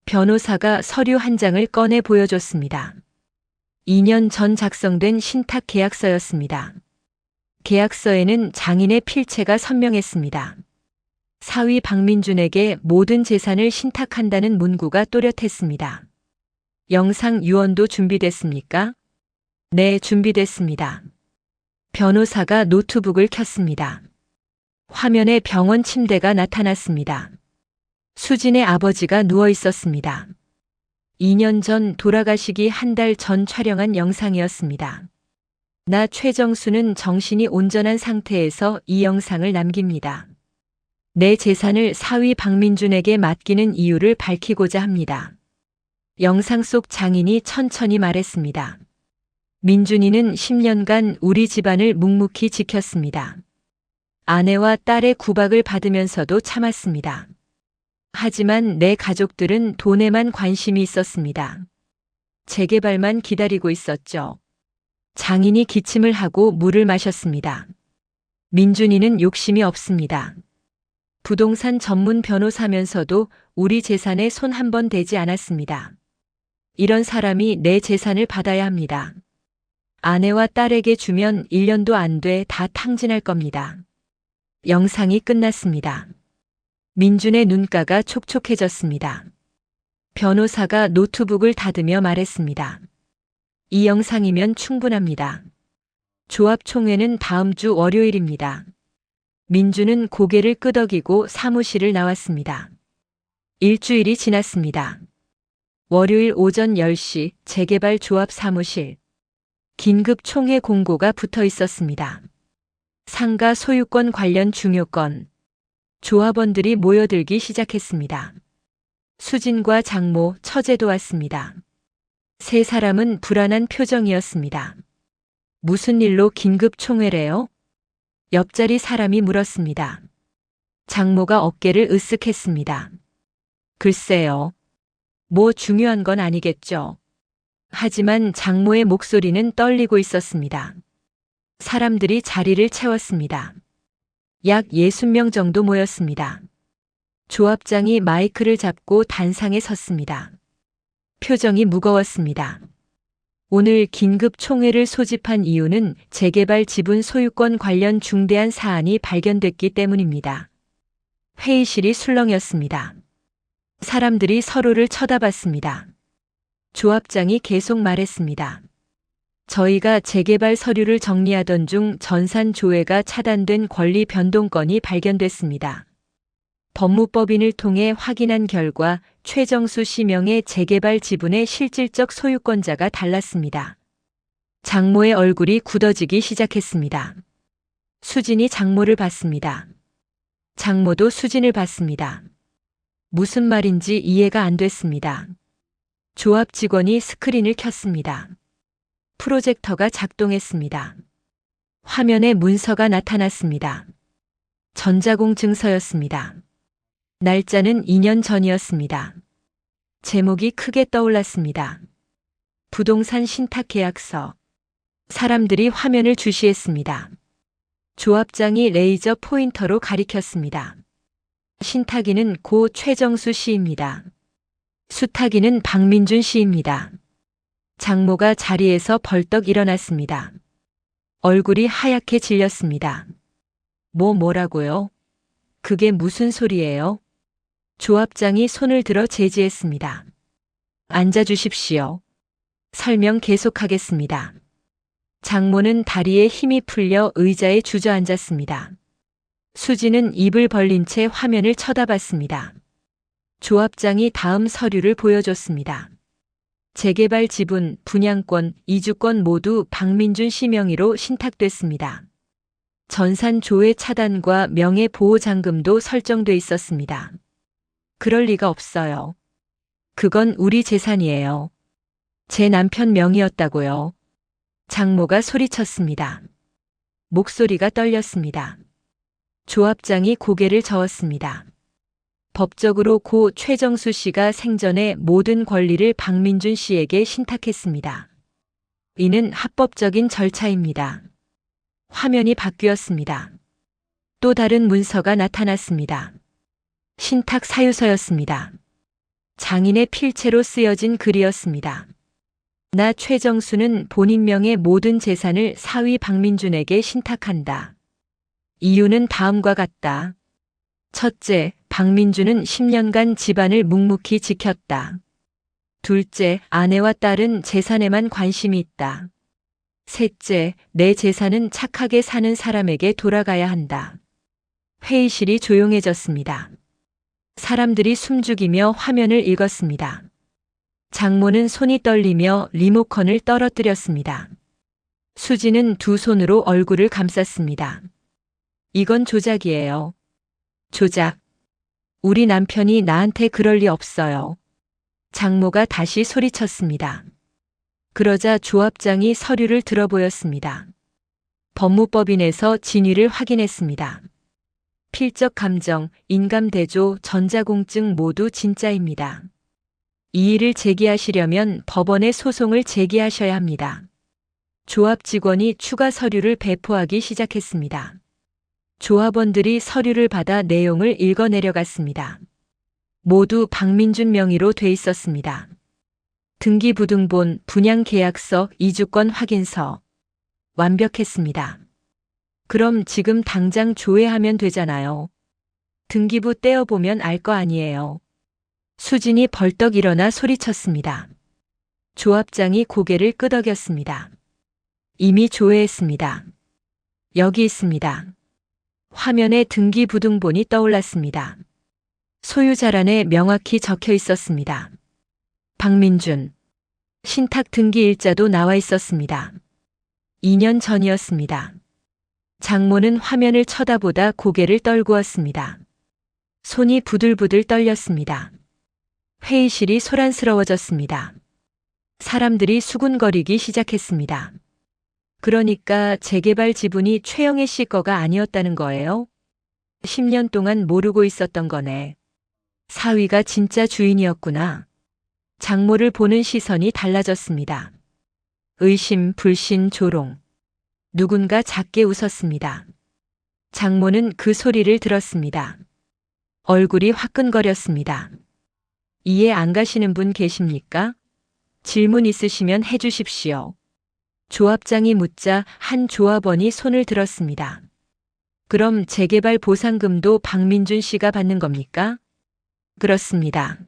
변호사가 서류 한 장을 꺼내 보여줬습니다. 2년 전 작성된 신탁 계약서였습니다. 계약서에는 장인의 필체가 선명했습니다. 사위 박민준에게 모든 재산을 신탁한다는 문구가 또렷했습니다. 영상 유언도 준비됐습니까? 네, 준비됐습니다. 변호사가 노트북을 켰습니다. 화면에 병원 침대가 나타났습니다. 수진의 아버지가 누워 있었습니다. 2년 전 돌아가시기 한 달 전 촬영한 영상이었습니다. 나 최정수는 정신이 온전한 상태에서 이 영상을 남깁니다. 내 재산을 사위 박민준에게 맡기는 이유를 밝히고자 합니다. 영상 속 장인이 천천히 말했습니다. 민준이는 10년간 우리 집안을 묵묵히 지켰습니다. 아내와 딸의 구박을 받으면서도 참았습니다. 하지만 내 가족들은 돈에만 관심이 있었습니다. 재개발만 기다리고 있었죠. 장인이 기침을 하고 물을 마셨습니다. 민준이는 욕심이 없습니다. 부동산 전문 변호사면서도 우리 재산에 손 한 번 대지 않았습니다. 이런 사람이 내 재산을 받아야 합니다. 아내와 딸에게 주면 1년도 안 돼 다 탕진할 겁니다. 영상이 끝났습니다. 민준의 눈가가 촉촉해졌습니다. 변호사가 노트북을 닫으며 말했습니다. 이 영상이면 충분합니다. 조합총회는 다음 주 월요일입니다. 민준은 고개를 끄덕이고 사무실을 나왔습니다. 일주일이 지났습니다. 월요일 오전 10시 재개발 조합 사무실. 긴급 총회 공고가 붙어 있었습니다. 상가 소유권 관련 중요 건. 조합원들이 모여들기 시작했습니다. 수진과 장모, 처제도 왔습니다. 세 사람은 불안한 표정이었습니다. 무슨 일로 긴급 총회래요? 옆자리 사람이 물었습니다. 장모가 어깨를 으쓱했습니다. 글쎄요. 뭐 중요한 건 아니겠죠. 하지만 장모의 목소리는 떨리고 있었습니다. 사람들이 자리를 채웠습니다. 약 60명 정도 모였습니다. 조합장이 마이크를 잡고 단상에 섰습니다. 표정이 무거웠습니다. 오늘 긴급 총회를 소집한 이유는 재개발 지분 소유권 관련 중대한 사안이 발견됐기 때문입니다. 회의실이 술렁였습니다. 사람들이 서로를 쳐다봤습니다. 조합장이 계속 말했습니다. 저희가 재개발 서류를 정리하던 중 전산 조회가 차단된 권리 변동건이 발견됐습니다. 법무법인을 통해 확인한 결과 최정수 씨 명의 재개발 지분의 실질적 소유권자가 달랐습니다. 장모의 얼굴이 굳어지기 시작했습니다. 수진이 장모를 봤습니다. 장모도 수진을 봤습니다. 무슨 말인지 이해가 안 됐습니다. 조합 직원이 스크린을 켰습니다. 프로젝터가 작동했습니다. 화면에 문서가 나타났습니다. 전자공증서였습니다. 날짜는 2년 전이었습니다. 제목이 크게 떠올랐습니다. 부동산 신탁 계약서. 사람들이 화면을 주시했습니다. 조합장이 레이저 포인터로 가리켰습니다. 신탁인은 고 최정수 씨입니다. 수탁인은 박민준 씨입니다. 장모가 자리에서 벌떡 일어났습니다. 얼굴이 하얗게 질렸습니다. 뭐라고요? 그게 무슨 소리예요? 조합장이 손을 들어 제지했습니다. 앉아주십시오. 설명 계속하겠습니다. 장모는 다리에 힘이 풀려 의자에 주저앉았습니다. 수지는 입을 벌린 채 화면을 쳐다봤습니다. 조합장이 다음 서류를 보여줬습니다. 재개발 지분, 분양권, 이주권 모두 박민준 씨 명의로 신탁됐습니다. 전산 조회 차단과 명예보호장금도 설정돼 있었습니다. 그럴 리가 없어요. 그건 우리 재산이에요. 제 남편 명의였다고요. 장모가 소리쳤습니다. 목소리가 떨렸습니다. 조합장이 고개를 저었습니다. 법적으로 고 최정수 씨가 생전에 모든 권리를 박민준 씨에게 신탁했습니다. 이는 합법적인 절차입니다. 화면이 바뀌었습니다. 또 다른 문서가 나타났습니다. 신탁 사유서였습니다. 장인의 필체로 쓰여진 글이었습니다. 나 최정수는 본인 명의 모든 재산을 사위 박민준에게 신탁한다. 이유는 다음과 같다. 첫째, 박민준은 10년간 집안을 묵묵히 지켰다. 둘째, 아내와 딸은 재산에만 관심이 있다. 셋째, 내 재산은 착하게 사는 사람에게 돌아가야 한다. 회의실이 조용해졌습니다. 사람들이 숨죽이며 화면을 읽었습니다. 장모는 손이 떨리며 리모컨을 떨어뜨렸습니다. 수지는 두 손으로 얼굴을 감쌌습니다. 이건 조작이에요. 조작. 우리 남편이 나한테 그럴 리 없어요. 장모가 다시 소리쳤습니다. 그러자 조합장이 서류를 들어보였습니다. 법무법인에서 진위를 확인했습니다. 필적 감정, 인감대조, 전자공증 모두 진짜입니다. 이의를 제기하시려면 법원에 소송을 제기하셔야 합니다. 조합 직원이 추가 서류를 배포하기 시작했습니다. 조합원들이 서류를 받아 내용을 읽어 내려갔습니다. 모두 박민준 명의로 돼 있었습니다. 등기부등본, 분양계약서, 이주권 확인서. 완벽했습니다. 그럼 지금 당장 조회하면 되잖아요. 등기부 떼어보면 알 거 아니에요. 수진이 벌떡 일어나 소리쳤습니다. 조합장이 고개를 끄덕였습니다. 이미 조회했습니다. 여기 있습니다. 화면에 등기부등본이 떠올랐습니다. 소유자란에 명확히 적혀 있었습니다. 박민준. 신탁 등기 일자도 나와 있었습니다. 2년 전이었습니다. 장모는 화면을 쳐다보다 고개를 떨구었습니다. 손이 부들부들 떨렸습니다. 회의실이 소란스러워졌습니다. 사람들이 수군거리기 시작했습니다. 그러니까 재개발 지분이 최영애 씨 거가 아니었다는 거예요? 10년 동안 모르고 있었던 거네. 사위가 진짜 주인이었구나. 장모를 보는 시선이 달라졌습니다. 의심, 불신, 조롱. 누군가 작게 웃었습니다. 장모는 그 소리를 들었습니다. 얼굴이 화끈거렸습니다. 이해 안 가시는 분 계십니까? 질문 있으시면 해주십시오. 조합장이 묻자 한 조합원이 손을 들었습니다. 그럼 재개발 보상금도 박민준 씨가 받는 겁니까? 그렇습니다.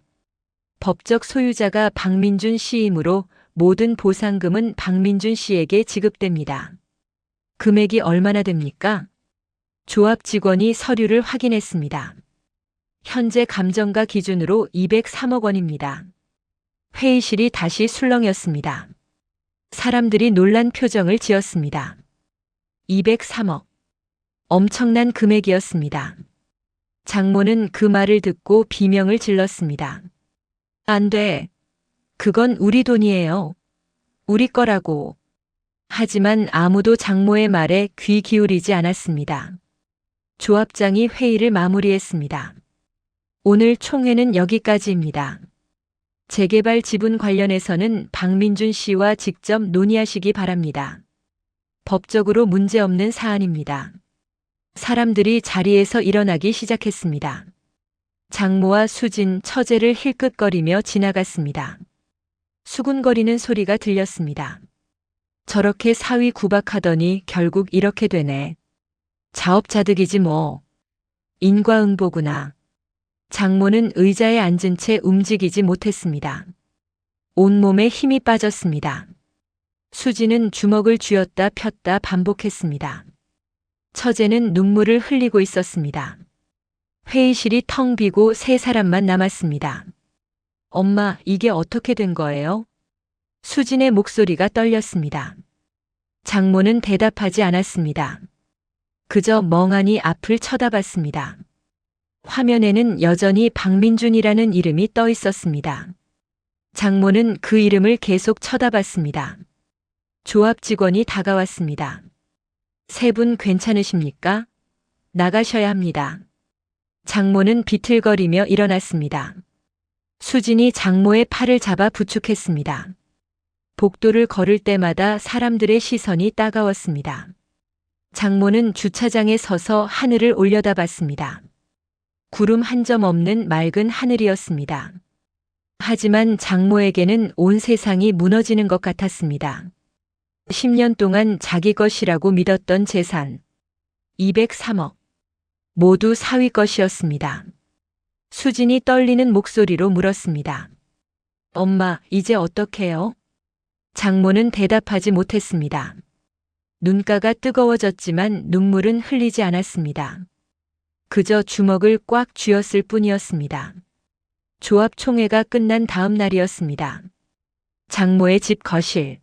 법적 소유자가 박민준 씨이므로 모든 보상금은 박민준 씨에게 지급됩니다. 금액이 얼마나 됩니까? 조합 직원이 서류를 확인했습니다. 현재 감정가 기준으로 203억 원입니다. 회의실이 다시 술렁였습니다. 사람들이 놀란 표정을 지었습니다. 203억. 엄청난 금액이었습니다. 장모는 그 말을 듣고 비명을 질렀습니다. 안 돼. 그건 우리 돈이에요. 우리 거라고. 하지만 아무도 장모의 말에 귀 기울이지 않았습니다. 조합장이 회의를 마무리했습니다. 오늘 총회는 여기까지입니다. 재개발 지분 관련해서는 박민준 씨와 직접 논의하시기 바랍니다. 법적으로 문제없는 사안입니다. 사람들이 자리에서 일어나기 시작했습니다. 장모와 수진, 처제를 힐끗거리며 지나갔습니다. 수군거리는 소리가 들렸습니다. 저렇게 사위 구박하더니 결국 이렇게 되네. 자업자득이지 뭐. 인과응보구나. 장모는 의자에 앉은 채 움직이지 못했습니다. 온몸에 힘이 빠졌습니다. 수진은 주먹을 쥐었다 폈다 반복했습니다. 처제는 눈물을 흘리고 있었습니다. 회의실이 텅 비고 세 사람만 남았습니다. 엄마, 이게 어떻게 된 거예요? 수진의 목소리가 떨렸습니다. 장모는 대답하지 않았습니다. 그저 멍하니 앞을 쳐다봤습니다. 화면에는 여전히 박민준이라는 이름이 떠 있었습니다. 장모는 그 이름을 계속 쳐다봤습니다. 조합 직원이 다가왔습니다. 세 분 괜찮으십니까? 나가셔야 합니다. 장모는 비틀거리며 일어났습니다. 수진이 장모의 팔을 잡아 부축했습니다. 복도를 걸을 때마다 사람들의 시선이 따가웠습니다. 장모는 주차장에 서서 하늘을 올려다봤습니다. 구름 한 점 없는 맑은 하늘이었습니다. 하지만 장모에게는 온 세상이 무너지는 것 같았습니다. 10년 동안 자기 것이라고 믿었던 재산 203억 모두 사위 것이었습니다. 수진이 떨리는 목소리로 물었습니다. 엄마, 이제 어떡해요? 장모는 대답하지 못했습니다. 눈가가 뜨거워졌지만 눈물은 흘리지 않았습니다. 그저 주먹을 꽉 쥐었을 뿐이었습니다. 조합 총회가 끝난 다음 날이었습니다. 장모의 집 거실.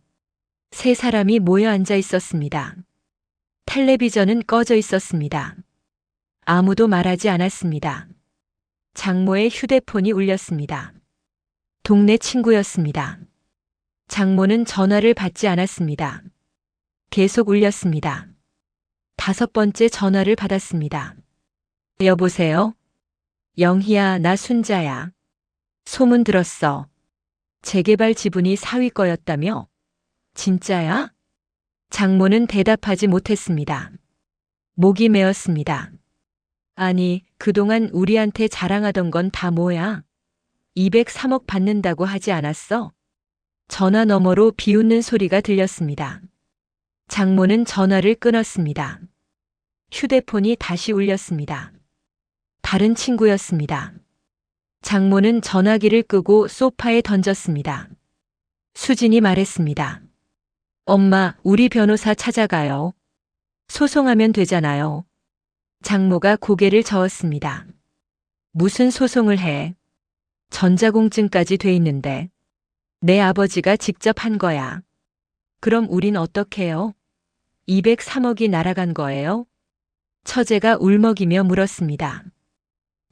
세 사람이 모여 앉아 있었습니다. 텔레비전은 꺼져 있었습니다. 아무도 말하지 않았습니다. 장모의 휴대폰이 울렸습니다. 동네 친구였습니다. 장모는 전화를 받지 않았습니다. 계속 울렸습니다. 5번째 전화를 받았습니다. 여보세요? 영희야, 나 순자야. 소문 들었어. 재개발 지분이 사위 거였다며? 진짜야? 장모는 대답하지 못했습니다. 목이 메었습니다. 아니, 그동안 우리한테 자랑하던 건 다 뭐야? 203억 받는다고 하지 않았어? 전화 너머로 비웃는 소리가 들렸습니다. 장모는 전화를 끊었습니다. 휴대폰이 다시 울렸습니다. 다른 친구였습니다. 장모는 전화기를 끄고 소파에 던졌습니다. 수진이 말했습니다. 엄마, 우리 변호사 찾아가요. 소송하면 되잖아요. 장모가 고개를 저었습니다. 무슨 소송을 해? 전자공증까지 돼 있는데. 내 아버지가 직접 한 거야. 그럼 우린 어떡해요? 203억이 날아간 거예요? 처제가 울먹이며 물었습니다.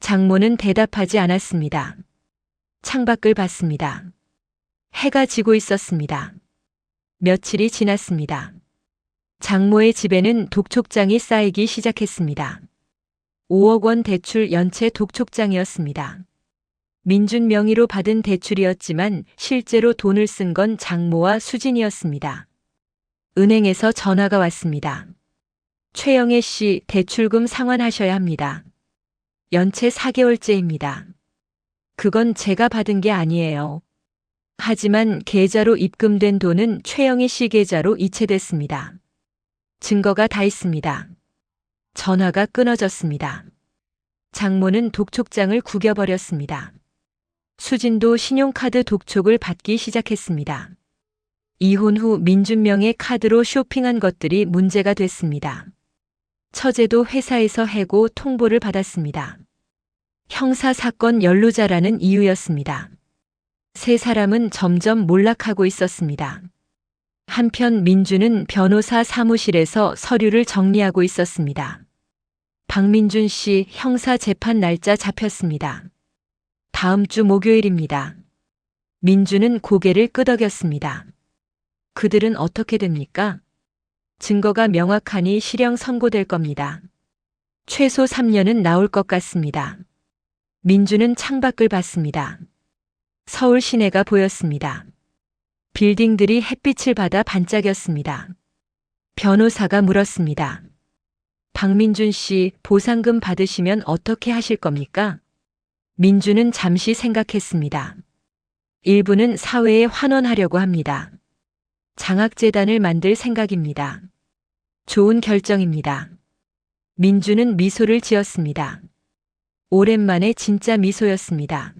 장모는 대답하지 않았습니다. 창밖을 봤습니다. 해가 지고 있었습니다. 며칠이 지났습니다. 장모의 집에는 독촉장이 쌓이기 시작했습니다. 5억 원 대출 연체 독촉장이었습니다. 민준 명의로 받은 대출이었지만 실제로 돈을 쓴 건 장모와 수진이었습니다. 은행에서 전화가 왔습니다. 최영애 씨, 대출금 상환하셔야 합니다. 연체 4개월째입니다. 그건 제가 받은 게 아니에요. 하지만 계좌로 입금된 돈은 최영애 씨 계좌로 이체됐습니다. 증거가 다 있습니다. 전화가 끊어졌습니다. 장모는 독촉장을 구겨버렸습니다. 수진도 신용카드 독촉을 받기 시작했습니다. 이혼 후 민준명의 카드로 쇼핑한 것들이 문제가 됐습니다. 처제도 회사에서 해고 통보를 받았습니다. 형사사건 연루자라는 이유였습니다. 세 사람은 점점 몰락하고 있었습니다. 한편 민준은 변호사 사무실에서 서류를 정리하고 있었습니다. 박민준 씨 형사 재판 날짜 잡혔습니다. 다음 주 목요일입니다. 민준은 고개를 끄덕였습니다. 그들은 어떻게 됩니까? 증거가 명확하니 실형 선고될 겁니다. 최소 3년은 나올 것 같습니다. 민준은 창밖을 봤습니다. 서울 시내가 보였습니다. 빌딩들이 햇빛을 받아 반짝였습니다. 변호사가 물었습니다. 박민준 씨, 보상금 받으시면 어떻게 하실 겁니까? 민준은 잠시 생각했습니다. 일부는 사회에 환원하려고 합니다. 장학재단을 만들 생각입니다. 좋은 결정입니다. 민준은 미소를 지었습니다. 오랜만에 진짜 미소였습니다.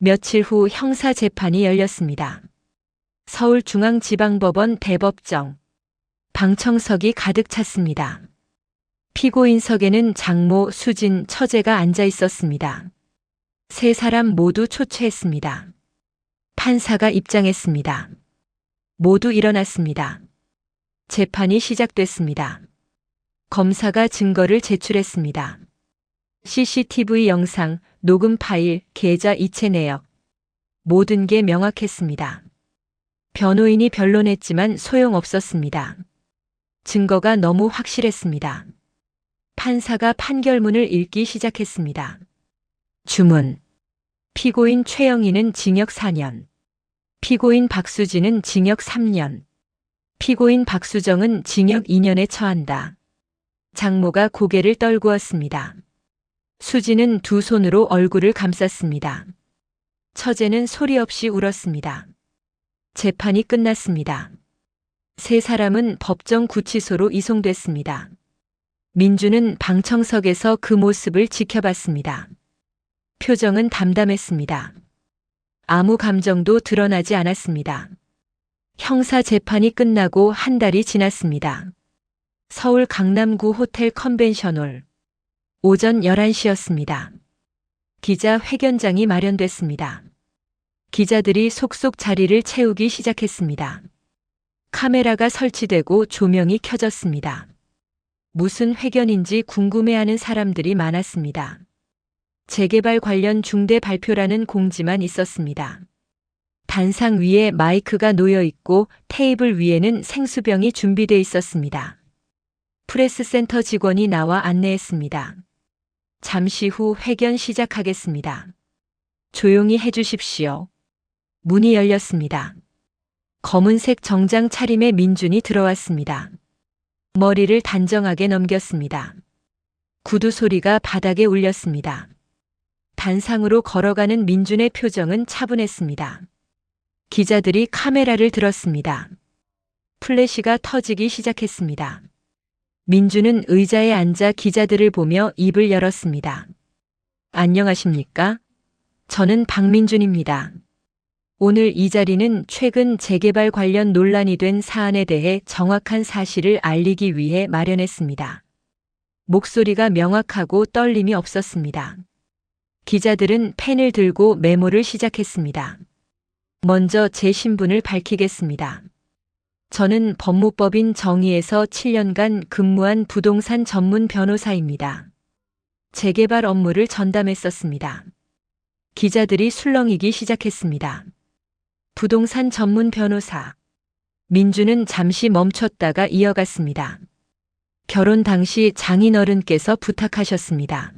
며칠 후 형사 재판이 열렸습니다. 서울중앙지방법원 대법정. 방청석이 가득 찼습니다. 피고인석에는 장모, 수진, 처제가 앉아 있었습니다. 세 사람 모두 초췌했습니다. 판사가 입장했습니다. 모두 일어났습니다. 재판이 시작됐습니다. 검사가 증거를 제출했습니다. CCTV 영상, 녹음 파일, 계좌 이체 내역. 모든 게 명확했습니다. 변호인이 변론했지만 소용없었습니다. 증거가 너무 확실했습니다. 판사가 판결문을 읽기 시작했습니다. 주문. 피고인 최영희는 징역 4년. 피고인 박수진은 징역 3년. 피고인 박수정은 징역 2년에 처한다. 장모가 고개를 떨구었습니다. 수진은 두 손으로 얼굴을 감쌌습니다. 처제는 소리 없이 울었습니다. 재판이 끝났습니다. 세 사람은 법정 구치소로 이송됐습니다. 민주는 방청석에서 그 모습을 지켜봤습니다. 표정은 담담했습니다. 아무 감정도 드러나지 않았습니다. 형사 재판이 끝나고 한 달이 지났습니다. 서울 강남구 호텔 컨벤션홀. 오전 11시였습니다. 기자 회견장이 마련됐습니다. 기자들이 속속 자리를 채우기 시작했습니다. 카메라가 설치되고 조명이 켜졌습니다. 무슨 회견인지 궁금해하는 사람들이 많았습니다. 재개발 관련 중대 발표라는 공지만 있었습니다. 단상 위에 마이크가 놓여 있고 테이블 위에는 생수병이 준비돼 있었습니다. 프레스센터 직원이 나와 안내했습니다. 잠시 후 회견 시작하겠습니다. 조용히 해주십시오. 문이 열렸습니다. 검은색 정장 차림의 민준이 들어왔습니다. 머리를 단정하게 넘겼습니다. 구두 소리가 바닥에 울렸습니다. 단상으로 걸어가는 민준의 표정은 차분했습니다. 기자들이 카메라를 들었습니다. 플래시가 터지기 시작했습니다. 민준은 의자에 앉아 기자들을 보며 입을 열었습니다. 안녕하십니까? 저는 박민준입니다. 오늘 이 자리는 최근 재개발 관련 논란이 된 사안에 대해 정확한 사실을 알리기 위해 마련했습니다. 목소리가 명확하고 떨림이 없었습니다. 기자들은 펜을 들고 메모를 시작했습니다. 먼저 제 신분을 밝히겠습니다. 저는 법무법인 정의에서 7년간 근무한 부동산 전문 변호사입니다. 재개발 업무를 전담했었습니다. 기자들이 술렁이기 시작했습니다. 부동산 전문 변호사. 민준은 잠시 멈췄다가 이어갔습니다. 결혼 당시 장인어른께서 부탁하셨습니다.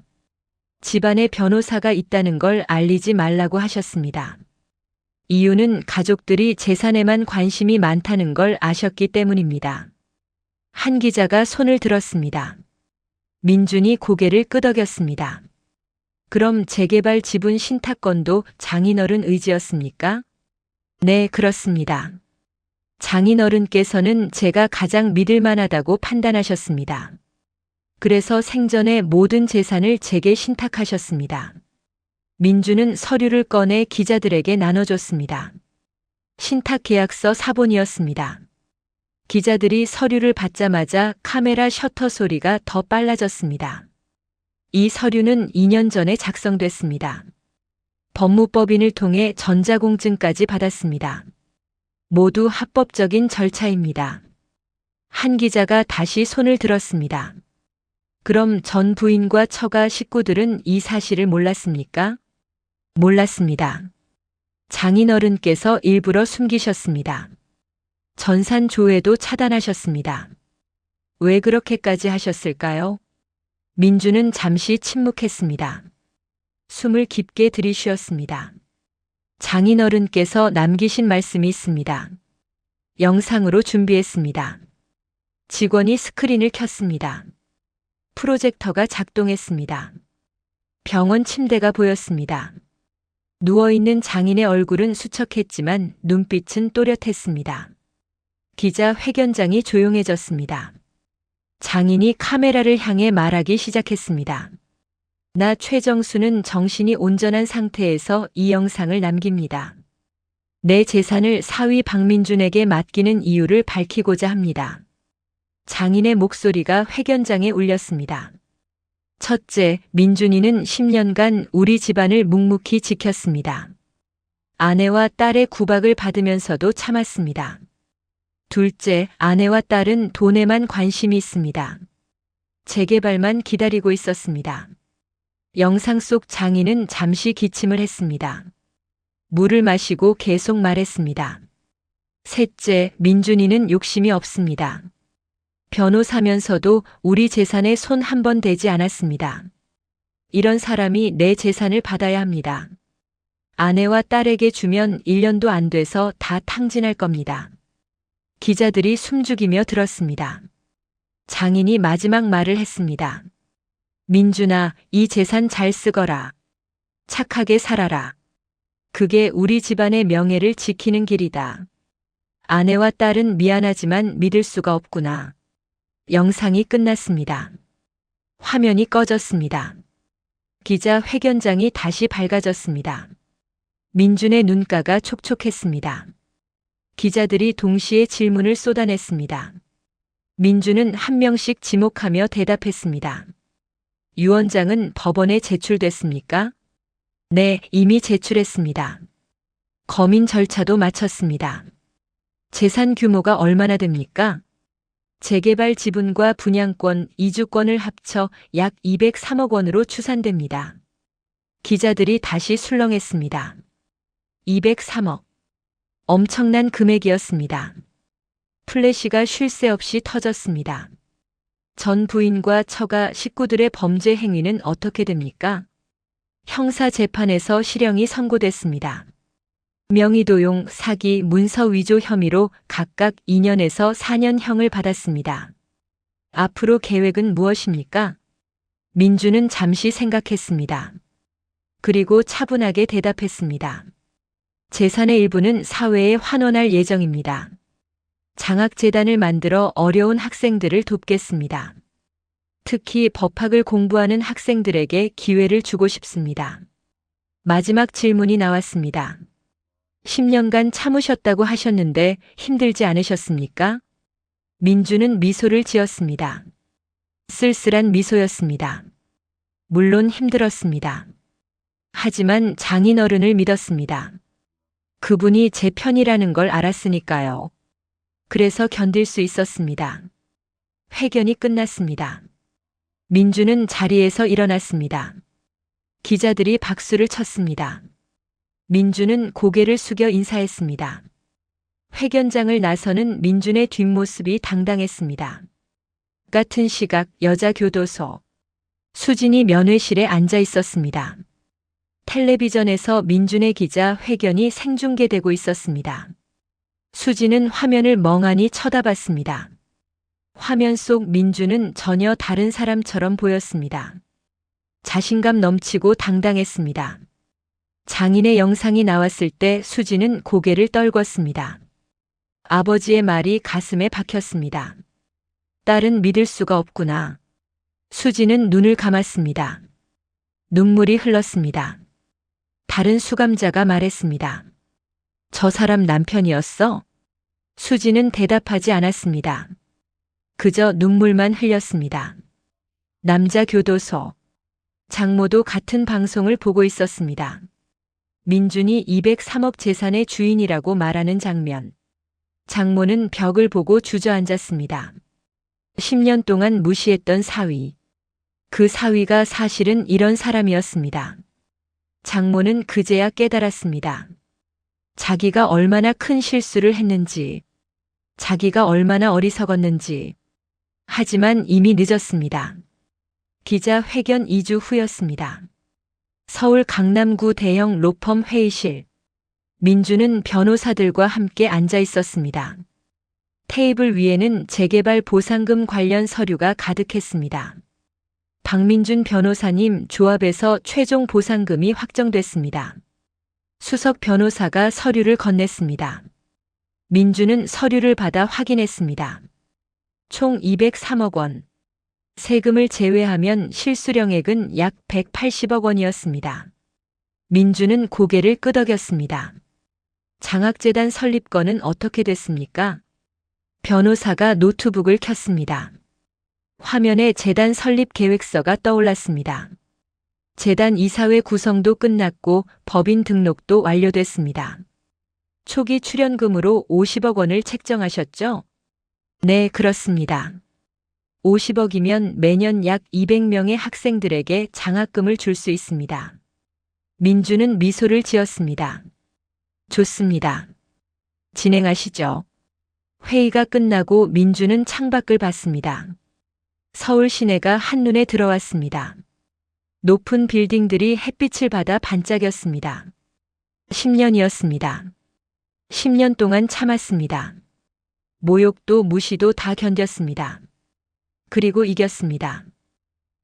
집안에 변호사가 있다는 걸 알리지 말라고 하셨습니다. 이유는 가족들이 재산에만 관심이 많다는 걸 아셨기 때문입니다. 한 기자가 손을 들었습니다. 민준이 고개를 끄덕였습니다. 그럼 재개발 지분 신탁권도 장인어른 의지였습니까? 네, 그렇습니다. 장인어른께서는 제가 가장 믿을 만하다고 판단하셨습니다. 그래서 생전에 모든 재산을 제게 신탁하셨습니다. 민주는 서류를 꺼내 기자들에게 나눠줬습니다. 신탁계약서 사본이었습니다. 기자들이 서류를 받자마자 카메라 셔터 소리가 더 빨라졌습니다. 이 서류는 2년 전에 작성됐습니다. 법무법인을 통해 전자공증까지 받았습니다. 모두 합법적인 절차입니다. 한 기자가 다시 손을 들었습니다. 그럼 전 부인과 처가 식구들은 이 사실을 몰랐습니까? 몰랐습니다. 장인어른께서 일부러 숨기셨습니다. 전산 조회도 차단하셨습니다. 왜 그렇게까지 하셨을까요? 민주는 잠시 침묵했습니다. 숨을 깊게 들이쉬었습니다. 장인어른께서 남기신 말씀이 있습니다. 영상으로 준비했습니다. 직원이 스크린을 켰습니다. 프로젝터가 작동했습니다. 병원 침대가 보였습니다. 누워있는 장인의 얼굴은 수척했지만 눈빛은 또렷했습니다. 기자 회견장이 조용해졌습니다. 장인이 카메라를 향해 말하기 시작했습니다. 나 최정수는 정신이 온전한 상태에서 이 영상을 남깁니다. 내 재산을 사위 박민준에게 맡기는 이유를 밝히고자 합니다. 장인의 목소리가 회견장에 울렸습니다. 첫째, 민준이는 10년간 우리 집안을 묵묵히 지켰습니다. 아내와 딸의 구박을 받으면서도 참았습니다. 둘째, 아내와 딸은 돈에만 관심이 있습니다. 재개발만 기다리고 있었습니다. 영상 속 장인은 잠시 기침을 했습니다. 물을 마시고 계속 말했습니다. 셋째, 민준이는 욕심이 없습니다. 변호사면서도 우리 재산에 손 한 번 대지 않았습니다. 이런 사람이 내 재산을 받아야 합니다. 아내와 딸에게 주면 1년도 안 돼서 다 탕진할 겁니다. 기자들이 숨죽이며 들었습니다. 장인이 마지막 말을 했습니다. 민준아, 이 재산 잘 쓰거라. 착하게 살아라. 그게 우리 집안의 명예를 지키는 길이다. 아내와 딸은 미안하지만 믿을 수가 없구나. 영상이 끝났습니다. 화면이 꺼졌습니다. 기자 회견장이 다시 밝아졌습니다. 민준의 눈가가 촉촉했습니다. 기자들이 동시에 질문을 쏟아냈습니다. 민준은 한 명씩 지목하며 대답했습니다. 유 원장은 법원에 제출됐습니까? 네, 이미 제출했습니다. 검인 절차도 마쳤습니다. 재산 규모가 얼마나 됩니까? 재개발 지분과 분양권, 이주권을 합쳐 약 203억 원으로 추산됩니다. 기자들이 다시 술렁했습니다. 203억. 엄청난 금액이었습니다. 플래시가 쉴 새 없이 터졌습니다. 전 부인과 처가 식구들의 범죄 행위는 어떻게 됩니까? 형사 재판에서 실형이 선고됐습니다. 명의도용, 사기, 문서 위조 혐의로 각각 2년에서 4년형을 받았습니다. 앞으로 계획은 무엇입니까? 민준은 잠시 생각했습니다. 그리고 차분하게 대답했습니다. 재산의 일부는 사회에 환원할 예정입니다. 장학재단을 만들어 어려운 학생들을 돕겠습니다. 특히 법학을 공부하는 학생들에게 기회를 주고 싶습니다. 마지막 질문이 나왔습니다. 10년간 참으셨다고 하셨는데 힘들지 않으셨습니까? 민준은 미소를 지었습니다. 쓸쓸한 미소였습니다. 물론 힘들었습니다. 하지만 장인어른을 믿었습니다. 그분이 제 편이라는 걸 알았으니까요. 그래서 견딜 수 있었습니다. 회견이 끝났습니다. 민준은 자리에서 일어났습니다. 기자들이 박수를 쳤습니다. 민준은 고개를 숙여 인사했습니다. 회견장을 나서는 민준의 뒷모습이 당당했습니다. 같은 시각 여자교도소. 수진이 면회실에 앉아 있었습니다. 텔레비전에서 민준의 기자 회견이 생중계되고 있었습니다. 수진은 화면을 멍하니 쳐다봤습니다. 화면 속 민준은 전혀 다른 사람처럼 보였습니다. 자신감 넘치고 당당했습니다. 장인의 영상이 나왔을 때 수진은 고개를 떨궜습니다. 아버지의 말이 가슴에 박혔습니다. 딸은 믿을 수가 없구나. 수진은 눈을 감았습니다. 눈물이 흘렀습니다. 다른 수감자가 말했습니다. 저 사람 남편이었어? 수진은 대답하지 않았습니다. 그저 눈물만 흘렸습니다. 남자 교도소. 장모도 같은 방송을 보고 있었습니다. 민준이 203억 재산의 주인이라고 말하는 장면. 장모는 벽을 보고 주저앉았습니다. 10년 동안 무시했던 사위. 그 사위가 사실은 이런 사람이었습니다. 장모는 그제야 깨달았습니다. 자기가 얼마나 큰 실수를 했는지, 자기가 얼마나 어리석었는지. 하지만 이미 늦었습니다. 기자 회견 2주 후였습니다. 서울 강남구 대형 로펌 회의실. 민주는 변호사들과 함께 앉아 있었습니다. 테이블 위에는 재개발 보상금 관련 서류가 가득했습니다. 박민준 변호사님, 조합에서 최종 보상금이 확정됐습니다. 수석 변호사가 서류를 건넸습니다. 민주는 서류를 받아 확인했습니다. 총 203억 원. 세금을 제외하면 실수령액은 약 180억 원이었습니다. 민주는 고개를 끄덕였습니다. 장학재단 설립건은 어떻게 됐습니까? 변호사가 노트북을 켰습니다. 화면에 재단 설립 계획서가 떠올랐습니다. 재단 이사회 구성도 끝났고 법인 등록도 완료됐습니다. 초기 출연금으로 50억 원을 책정하셨죠? 네, 그렇습니다. 50억이면 매년 약 200명의 학생들에게 장학금을 줄 수 있습니다. 민주는 미소를 지었습니다. 좋습니다. 진행하시죠. 회의가 끝나고 민주는 창밖을 봤습니다. 서울 시내가 한눈에 들어왔습니다. 높은 빌딩들이 햇빛을 받아 반짝였습니다. 10년이었습니다. 10년 동안 참았습니다. 모욕도 무시도 다 견뎠습니다. 그리고 이겼습니다.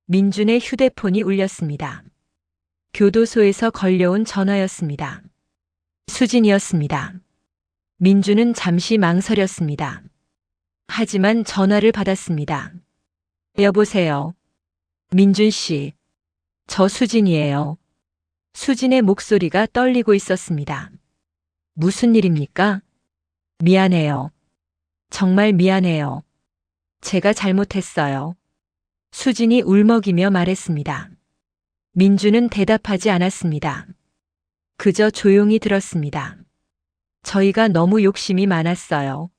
민준의 휴대폰이 울렸습니다. 교도소에서 걸려온 전화였습니다. 수진이었습니다. 민준은 잠시 망설였습니다. 하지만 전화를 받았습니다. 여보세요. 민준 씨. 저 수진이에요. 수진의 목소리가 떨리고 있었습니다. 무슨 일입니까? 미안해요. 정말 미안해요. 제가 잘못했어요. 수진이 울먹이며 말했습니다. 민주는 대답하지 않았습니다. 그저 조용히 들었습니다. 저희가 너무 욕심이 많았어요.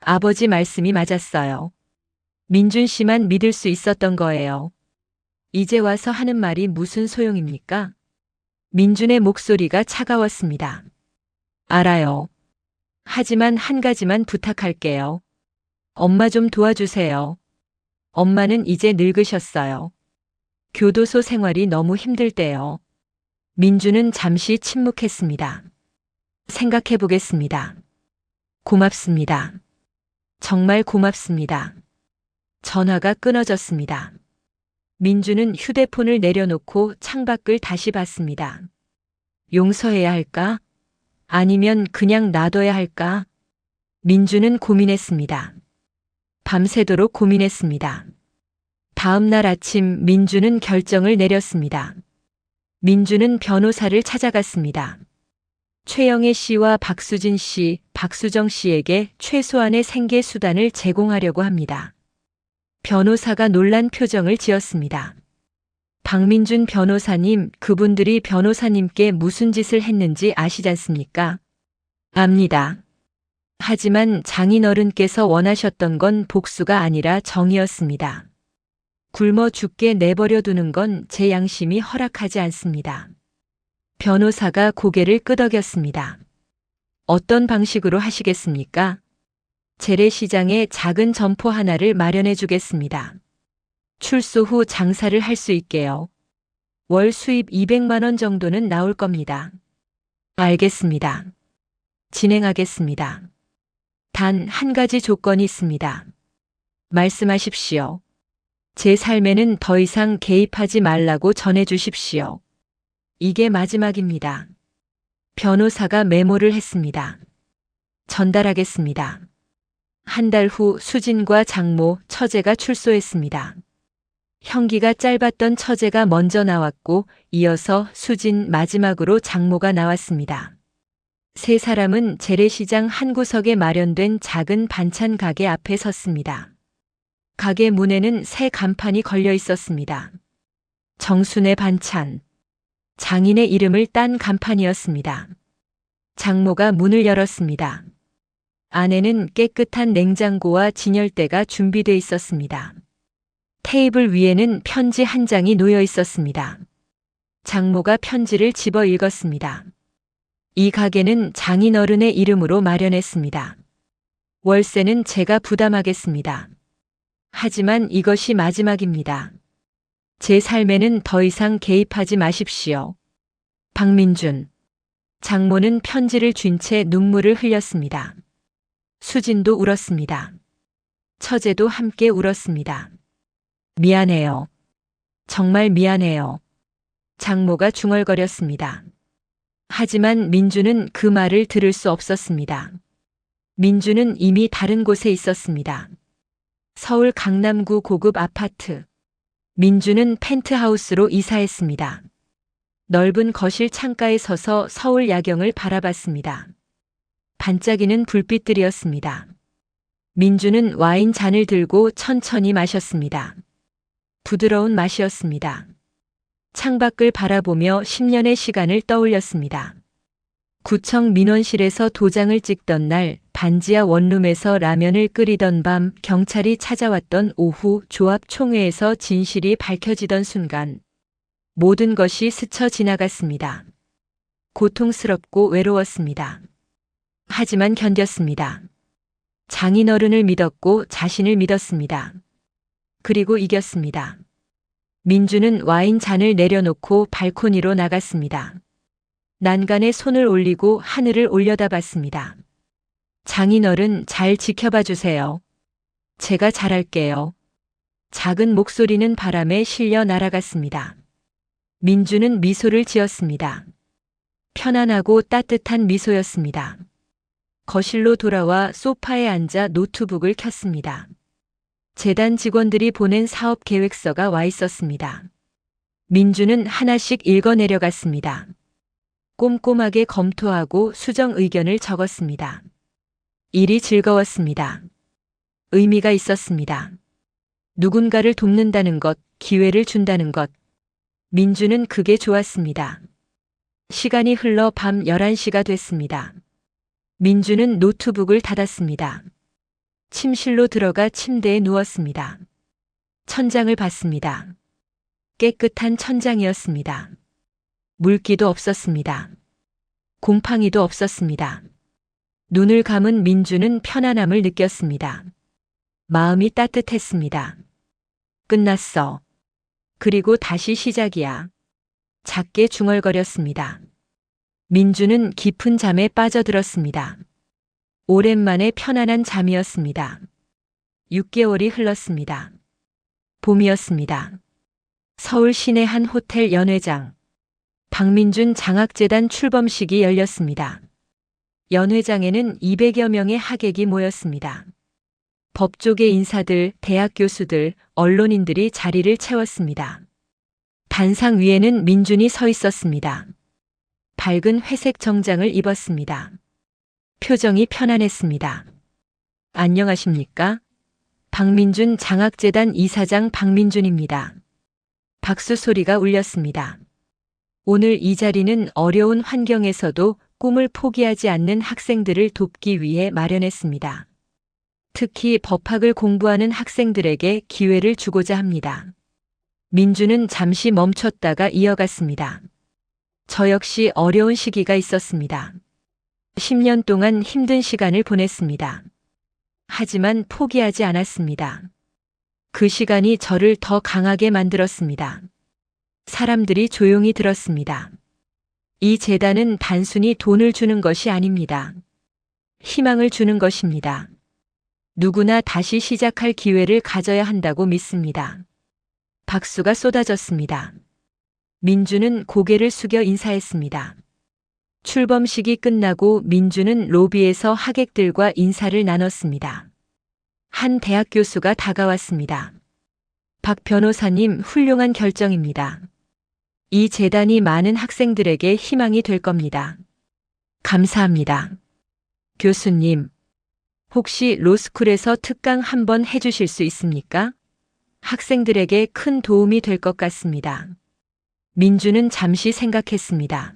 아버지 말씀이 맞았어요. 민준 씨만 믿을 수 있었던 거예요. 이제 와서 하는 말이 무슨 소용입니까? 민준의 목소리가 차가웠습니다. 알아요. 하지만 한 가지만 부탁할게요. 엄마 좀 도와주세요. 엄마는 이제 늙으셨어요. 교도소 생활이 너무 힘들 때요. 민주는 잠시 침묵했습니다. 생각해 보겠습니다. 고맙습니다. 정말 고맙습니다. 전화가 끊어졌습니다. 민주는 휴대폰을 내려놓고 창밖을 다시 봤습니다. 용서해야 할까? 아니면 그냥 놔둬야 할까? 민주는 고민했습니다. 밤새도록 고민했습니다. 다음 날 아침 민주는 결정을 내렸습니다. 민주는 변호사를 찾아갔습니다. 최영애 씨와 박수진 씨, 박수정 씨에게 최소한의 생계 수단을 제공하려고 합니다. 변호사가 놀란 표정을 지었습니다. 박민준 변호사님, 그분들이 변호사님께 무슨 짓을 했는지 아시지 않습니까? 압니다. 하지만 장인어른께서 원하셨던 건 복수가 아니라 정의였습니다. 굶어 죽게 내버려 두는 건 제 양심이 허락하지 않습니다. 변호사가 고개를 끄덕였습니다. 어떤 방식으로 하시겠습니까? 재래시장에 작은 점포 하나를 마련해 주겠습니다. 출소 후 장사를 할 수 있게요. 월 수입 200만 원 정도는 나올 겁니다. 알겠습니다. 진행하겠습니다. 단 한 가지 조건이 있습니다. 말씀하십시오. 제 삶에는 더 이상 개입하지 말라고 전해 주십시오. 이게 마지막입니다. 변호사가 메모를 했습니다. 전달하겠습니다. 한 달 후 수진과 장모, 처제가 출소했습니다. 형기가 짧았던 처제가 먼저 나왔고 이어서 수진, 마지막으로 장모가 나왔습니다. 세 사람은 재래시장 한 구석에 마련된 작은 반찬 가게 앞에 섰습니다. 가게 문에는 새 간판이 걸려 있었습니다. 정순의 반찬. 장인의 이름을 딴 간판이었습니다. 장모가 문을 열었습니다. 안에는 깨끗한 냉장고와 진열대가 준비되어 있었습니다. 테이블 위에는 편지 한 장이 놓여 있었습니다. 장모가 편지를 집어 읽었습니다. 이 가게는 장인어른의 이름으로 마련했습니다. 월세는 제가 부담하겠습니다. 하지만 이것이 마지막입니다. 제 삶에는 더 이상 개입하지 마십시오. 박민준. 장모는 편지를 쥔 채 눈물을 흘렸습니다. 수진도 울었습니다. 처제도 함께 울었습니다. 미안해요. 정말 미안해요. 장모가 중얼거렸습니다. 하지만 민주는 그 말을 들을 수 없었습니다. 민주는 이미 다른 곳에 있었습니다. 서울 강남구 고급 아파트. 민주는 펜트하우스로 이사했습니다. 넓은 거실 창가에 서서 서울 야경을 바라봤습니다. 반짝이는 불빛들이었습니다. 민주는 와인 잔을 들고 천천히 마셨습니다. 부드러운 맛이었습니다. 창밖을 바라보며 10년의 시간을 떠올렸습니다. 구청 민원실에서 도장을 찍던 날, 반지하 원룸에서 라면을 끓이던 밤, 경찰이 찾아왔던 오후, 조합 총회에서 진실이 밝혀지던 순간, 모든 것이 스쳐 지나갔습니다. 고통스럽고 외로웠습니다. 하지만 견뎠습니다. 장인어른을 믿었고 자신을 믿었습니다. 그리고 이겼습니다. 민주는 와인 잔을 내려놓고 발코니로 나갔습니다. 난간에 손을 올리고 하늘을 올려다봤습니다. 장인어른, 잘 지켜봐 주세요. 제가 잘할게요. 작은 목소리는 바람에 실려 날아갔습니다. 민주는 미소를 지었습니다. 편안하고 따뜻한 미소였습니다. 거실로 돌아와 소파에 앉아 노트북을 켰습니다. 재단 직원들이 보낸 사업 계획서가 와 있었습니다. 민주는 하나씩 읽어 내려갔습니다. 꼼꼼하게 검토하고 수정 의견을 적었습니다. 일이 즐거웠습니다. 의미가 있었습니다. 누군가를 돕는다는 것, 기회를 준다는 것. 민주는 그게 좋았습니다. 시간이 흘러 밤 11시가 됐습니다. 민주는 노트북을 닫았습니다. 침실로 들어가 침대에 누웠습니다. 천장을 봤습니다. 깨끗한 천장이었습니다. 물기도 없었습니다. 곰팡이도 없었습니다. 눈을 감은 민주는 편안함을 느꼈습니다. 마음이 따뜻했습니다. 끝났어. 그리고 다시 시작이야. 작게 중얼거렸습니다. 민주는 깊은 잠에 빠져들었습니다. 오랜만에 편안한 잠이었습니다. 6개월이 흘렀습니다. 봄이었습니다. 서울 시내 한 호텔 연회장. 박민준 장학재단 출범식이 열렸습니다. 연회장에는 200여 명의 하객이 모였습니다. 법조계 인사들, 대학 교수들, 언론인들이 자리를 채웠습니다. 단상 위에는 민준이 서 있었습니다. 밝은 회색 정장을 입었습니다. 표정이 편안했습니다. 안녕하십니까? 박민준 장학재단 이사장 박민준입니다. 박수 소리가 울렸습니다. 오늘 이 자리는 어려운 환경에서도 꿈을 포기하지 않는 학생들을 돕기 위해 마련했습니다. 특히 법학을 공부하는 학생들에게 기회를 주고자 합니다. 민주는 잠시 멈췄다가 이어갔습니다. 저 역시 어려운 시기가 있었습니다. 10년 동안 힘든 시간을 보냈습니다. 하지만 포기하지 않았습니다. 그 시간이 저를 더 강하게 만들었습니다. 사람들이 조용히 들었습니다. 이 재단은 단순히 돈을 주는 것이 아닙니다. 희망을 주는 것입니다. 누구나 다시 시작할 기회를 가져야 한다고 믿습니다. 박수가 쏟아졌습니다. 민주는 고개를 숙여 인사했습니다. 출범식이 끝나고 민주는 로비에서 하객들과 인사를 나눴습니다. 한 대학 교수가 다가왔습니다. 박 변호사님, 훌륭한 결정입니다. 이 재단이 많은 학생들에게 희망이 될 겁니다. 감사합니다. 교수님, 혹시 로스쿨에서 특강 한번 해주실 수 있습니까? 학생들에게 큰 도움이 될 것 같습니다. 민주는 잠시 생각했습니다.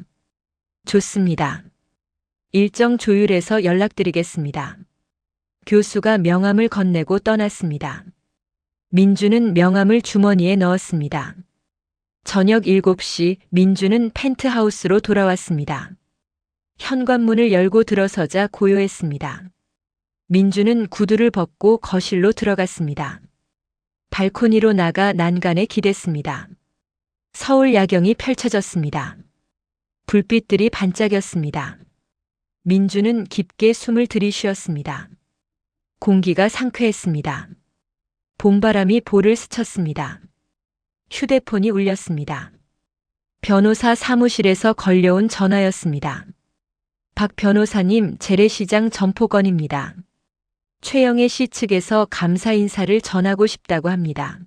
좋습니다. 일정 조율해서 연락드리겠습니다. 교수가 명함을 건네고 떠났습니다. 민주는 명함을 주머니에 넣었습니다. 저녁 7시 민주는 펜트하우스로 돌아왔습니다. 현관문을 열고 들어서자 고요했습니다. 민주는 구두를 벗고 거실로 들어갔습니다. 발코니로 나가 난간에 기댔습니다. 서울 야경이 펼쳐졌습니다. 불빛들이 반짝였습니다. 민주는 깊게 숨을 들이쉬었습니다. 공기가 상쾌했습니다. 봄바람이 볼을 스쳤습니다. 휴대폰이 울렸습니다. 변호사 사무실에서 걸려온 전화였습니다. 박 변호사님, 재래시장 점포건입니다. 최영애 씨 측에서 감사 인사를 전하고 싶다고 합니다.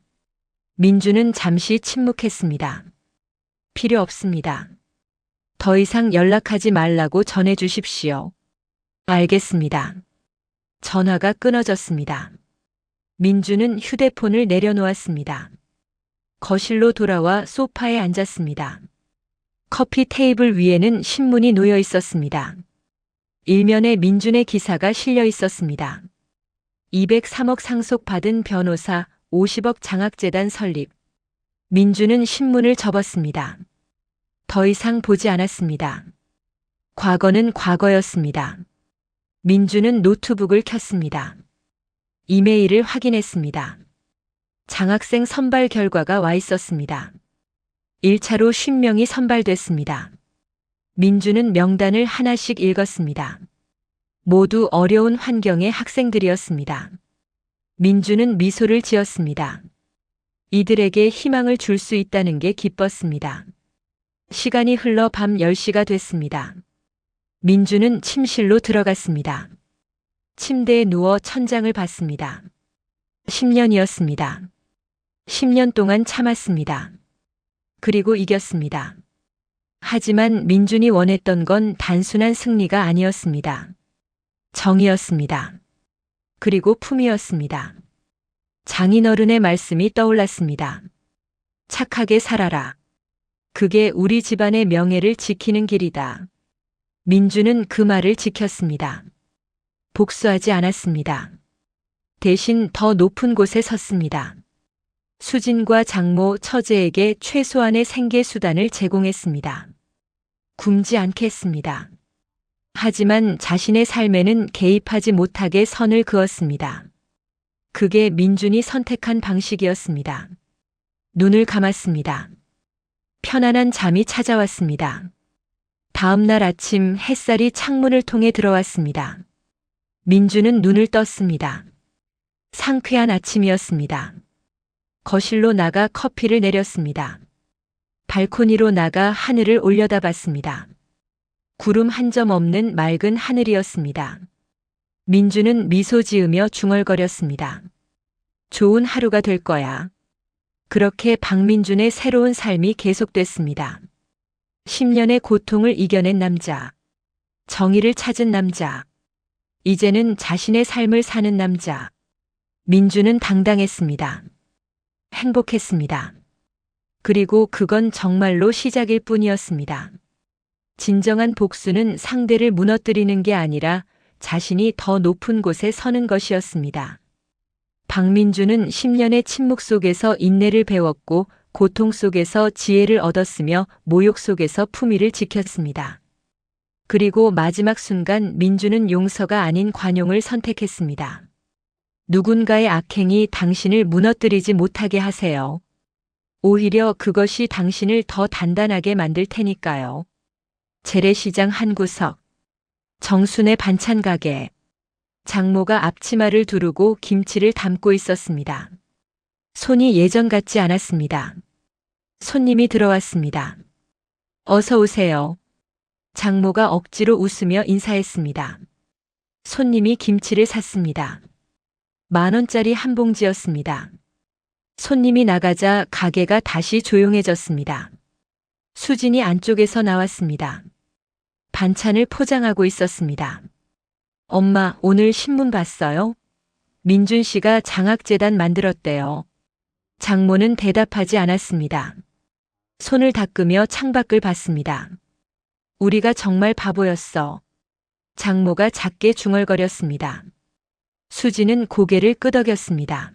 민주는 잠시 침묵했습니다. 필요 없습니다. 더 이상 연락하지 말라고 전해 주십시오. 알겠습니다. 전화가 끊어졌습니다. 민주는 휴대폰을 내려놓았습니다. 거실로 돌아와 소파에 앉았습니다. 커피 테이블 위에는 신문이 놓여 있었습니다. 일면에 민준의 기사가 실려 있었습니다. 203억 상속받은 변호사, 50억 장학재단 설립. 민주는 신문을 접었습니다. 더 이상 보지 않았습니다. 과거는 과거였습니다. 민주는 노트북을 켰습니다. 이메일을 확인했습니다. 장학생 선발 결과가 와 있었습니다. 1차로 50명이 선발됐습니다. 민주는 명단을 하나씩 읽었습니다. 모두 어려운 환경의 학생들이었습니다. 민주는 미소를 지었습니다. 이들에게 희망을 줄 수 있다는 게 기뻤습니다. 시간이 흘러 밤 10시가 됐습니다. 민주는 침실로 들어갔습니다. 침대에 누워 천장을 봤습니다. 10년이었습니다. 10년 동안 참았습니다. 그리고 이겼습니다. 하지만 민준이 원했던 건 단순한 승리가 아니었습니다. 정이었습니다. 그리고 품이었습니다. 장인어른의 말씀이 떠올랐습니다. 착하게 살아라. 그게 우리 집안의 명예를 지키는 길이다. 민주는 그 말을 지켰습니다. 복수하지 않았습니다. 대신 더 높은 곳에 섰습니다. 수진과 장모, 처제에게 최소한의 생계 수단을 제공했습니다. 굶지 않겠습니다. 하지만 자신의 삶에는 개입하지 못하게 선을 그었습니다. 그게 민준이 선택한 방식이었습니다. 눈을 감았습니다. 편안한 잠이 찾아왔습니다. 다음 날 아침 햇살이 창문을 통해 들어왔습니다. 민주는 눈을 떴습니다. 상쾌한 아침이었습니다. 거실로 나가 커피를 내렸습니다. 발코니로 나가 하늘을 올려다봤습니다. 구름 한 점 없는 맑은 하늘이었습니다. 민주는 미소 지으며 중얼거렸습니다. 좋은 하루가 될 거야. 그렇게 박민준의 새로운 삶이 계속됐습니다. 10년의 고통을 이겨낸 남자. 정의를 찾은 남자. 이제는 자신의 삶을 사는 남자. 민주는 당당했습니다. 행복했습니다. 그리고 그건 정말로 시작일 뿐이었습니다. 진정한 복수는 상대를 무너뜨리는 게 아니라 자신이 더 높은 곳에 서는 것이었습니다. 박민주는 10년의 침묵 속에서 인내를 배웠고 고통 속에서 지혜를 얻었으며 모욕 속에서 품위를 지켰습니다. 그리고 마지막 순간 민주는 용서가 아닌 관용을 선택했습니다. 누군가의 악행이 당신을 무너뜨리지 못하게 하세요. 오히려 그것이 당신을 더 단단하게 만들 테니까요. 재래시장 한 구석. 정순의 반찬 가게. 장모가 앞치마를 두르고 김치를 담고 있었습니다. 손이 예전 같지 않았습니다. 손님이 들어왔습니다. 어서 오세요. 장모가 억지로 웃으며 인사했습니다. 손님이 김치를 샀습니다. 10,000원짜리 한 봉지였습니다. 손님이 나가자 가게가 다시 조용해졌습니다. 수진이 안쪽에서 나왔습니다. 반찬을 포장하고 있었습니다. 엄마, 오늘 신문 봤어요? 민준 씨가 장학재단 만들었대요. 장모는 대답하지 않았습니다. 손을 닦으며 창밖을 봤습니다. 우리가 정말 바보였어. 장모가 작게 중얼거렸습니다. 수지는 고개를 끄덕였습니다.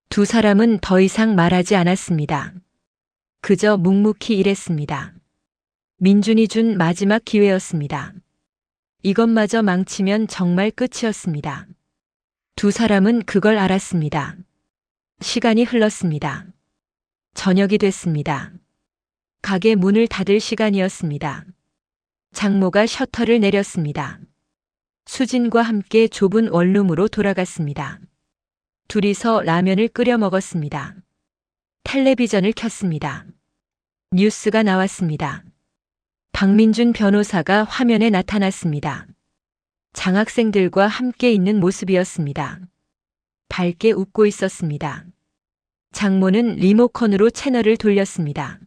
두 사람은 더 이상 말하지 않았습니다. 그저 묵묵히 일했습니다. 민준이 준 마지막 기회였습니다. 이것마저 망치면 정말 끝이었습니다. 두 사람은 그걸 알았습니다. 시간이 흘렀습니다. 저녁이 됐습니다. 가게 문을 닫을 시간이었습니다. 장모가 셔터를 내렸습니다. 수진과 함께 좁은 원룸으로 돌아갔습니다. 둘이서 라면을 끓여 먹었습니다. 텔레비전을 켰습니다. 뉴스가 나왔습니다. 박민준 변호사가 화면에 나타났습니다. 장학생들과 함께 있는 모습이었습니다. 밝게 웃고 있었습니다. 장모는 리모컨으로 채널을 돌렸습니다.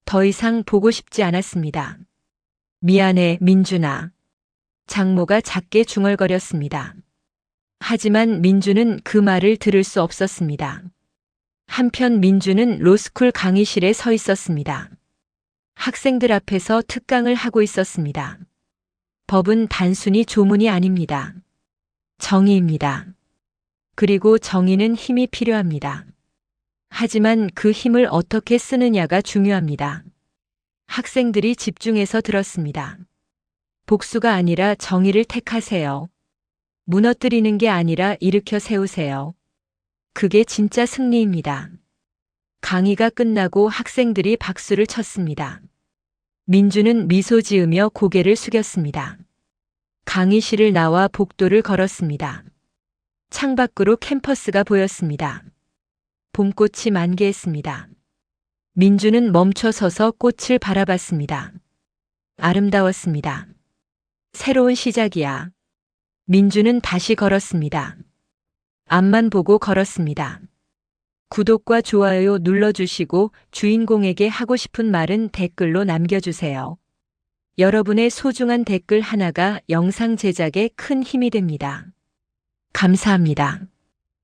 더 이상 보고 싶지 않았습니다. 미안해, 민준아. 장모가 작게 중얼거렸습니다. 하지만 민준은 그 말을 들을 수 없었습니다. 한편 민준은 로스쿨 강의실에 서 있었습니다. 학생들 앞에서 특강을 하고 있었습니다. 법은 단순히 조문이 아닙니다. 정의입니다. 그리고 정의는 힘이 필요합니다. 하지만 그 힘을 어떻게 쓰느냐가 중요합니다. 학생들이 집중해서 들었습니다. 복수가 아니라 정의를 택하세요. 무너뜨리는 게 아니라 일으켜 세우세요. 그게 진짜 승리입니다. 강의가 끝나고 학생들이 박수를 쳤습니다. 민주는 미소 지으며 고개를 숙였습니다. 강의실을 나와 복도를 걸었습니다. 창밖으로 캠퍼스가 보였습니다. 봄꽃이 만개했습니다. 민주는 멈춰 서서 꽃을 바라봤습니다. 아름다웠습니다. 새로운 시작이야. 민주는 다시 걸었습니다. 앞만 보고 걸었습니다. 구독과 좋아요 눌러주시고 주인공에게 하고 싶은 말은 댓글로 남겨주세요. 여러분의 소중한 댓글 하나가 영상 제작에 큰 힘이 됩니다. 감사합니다.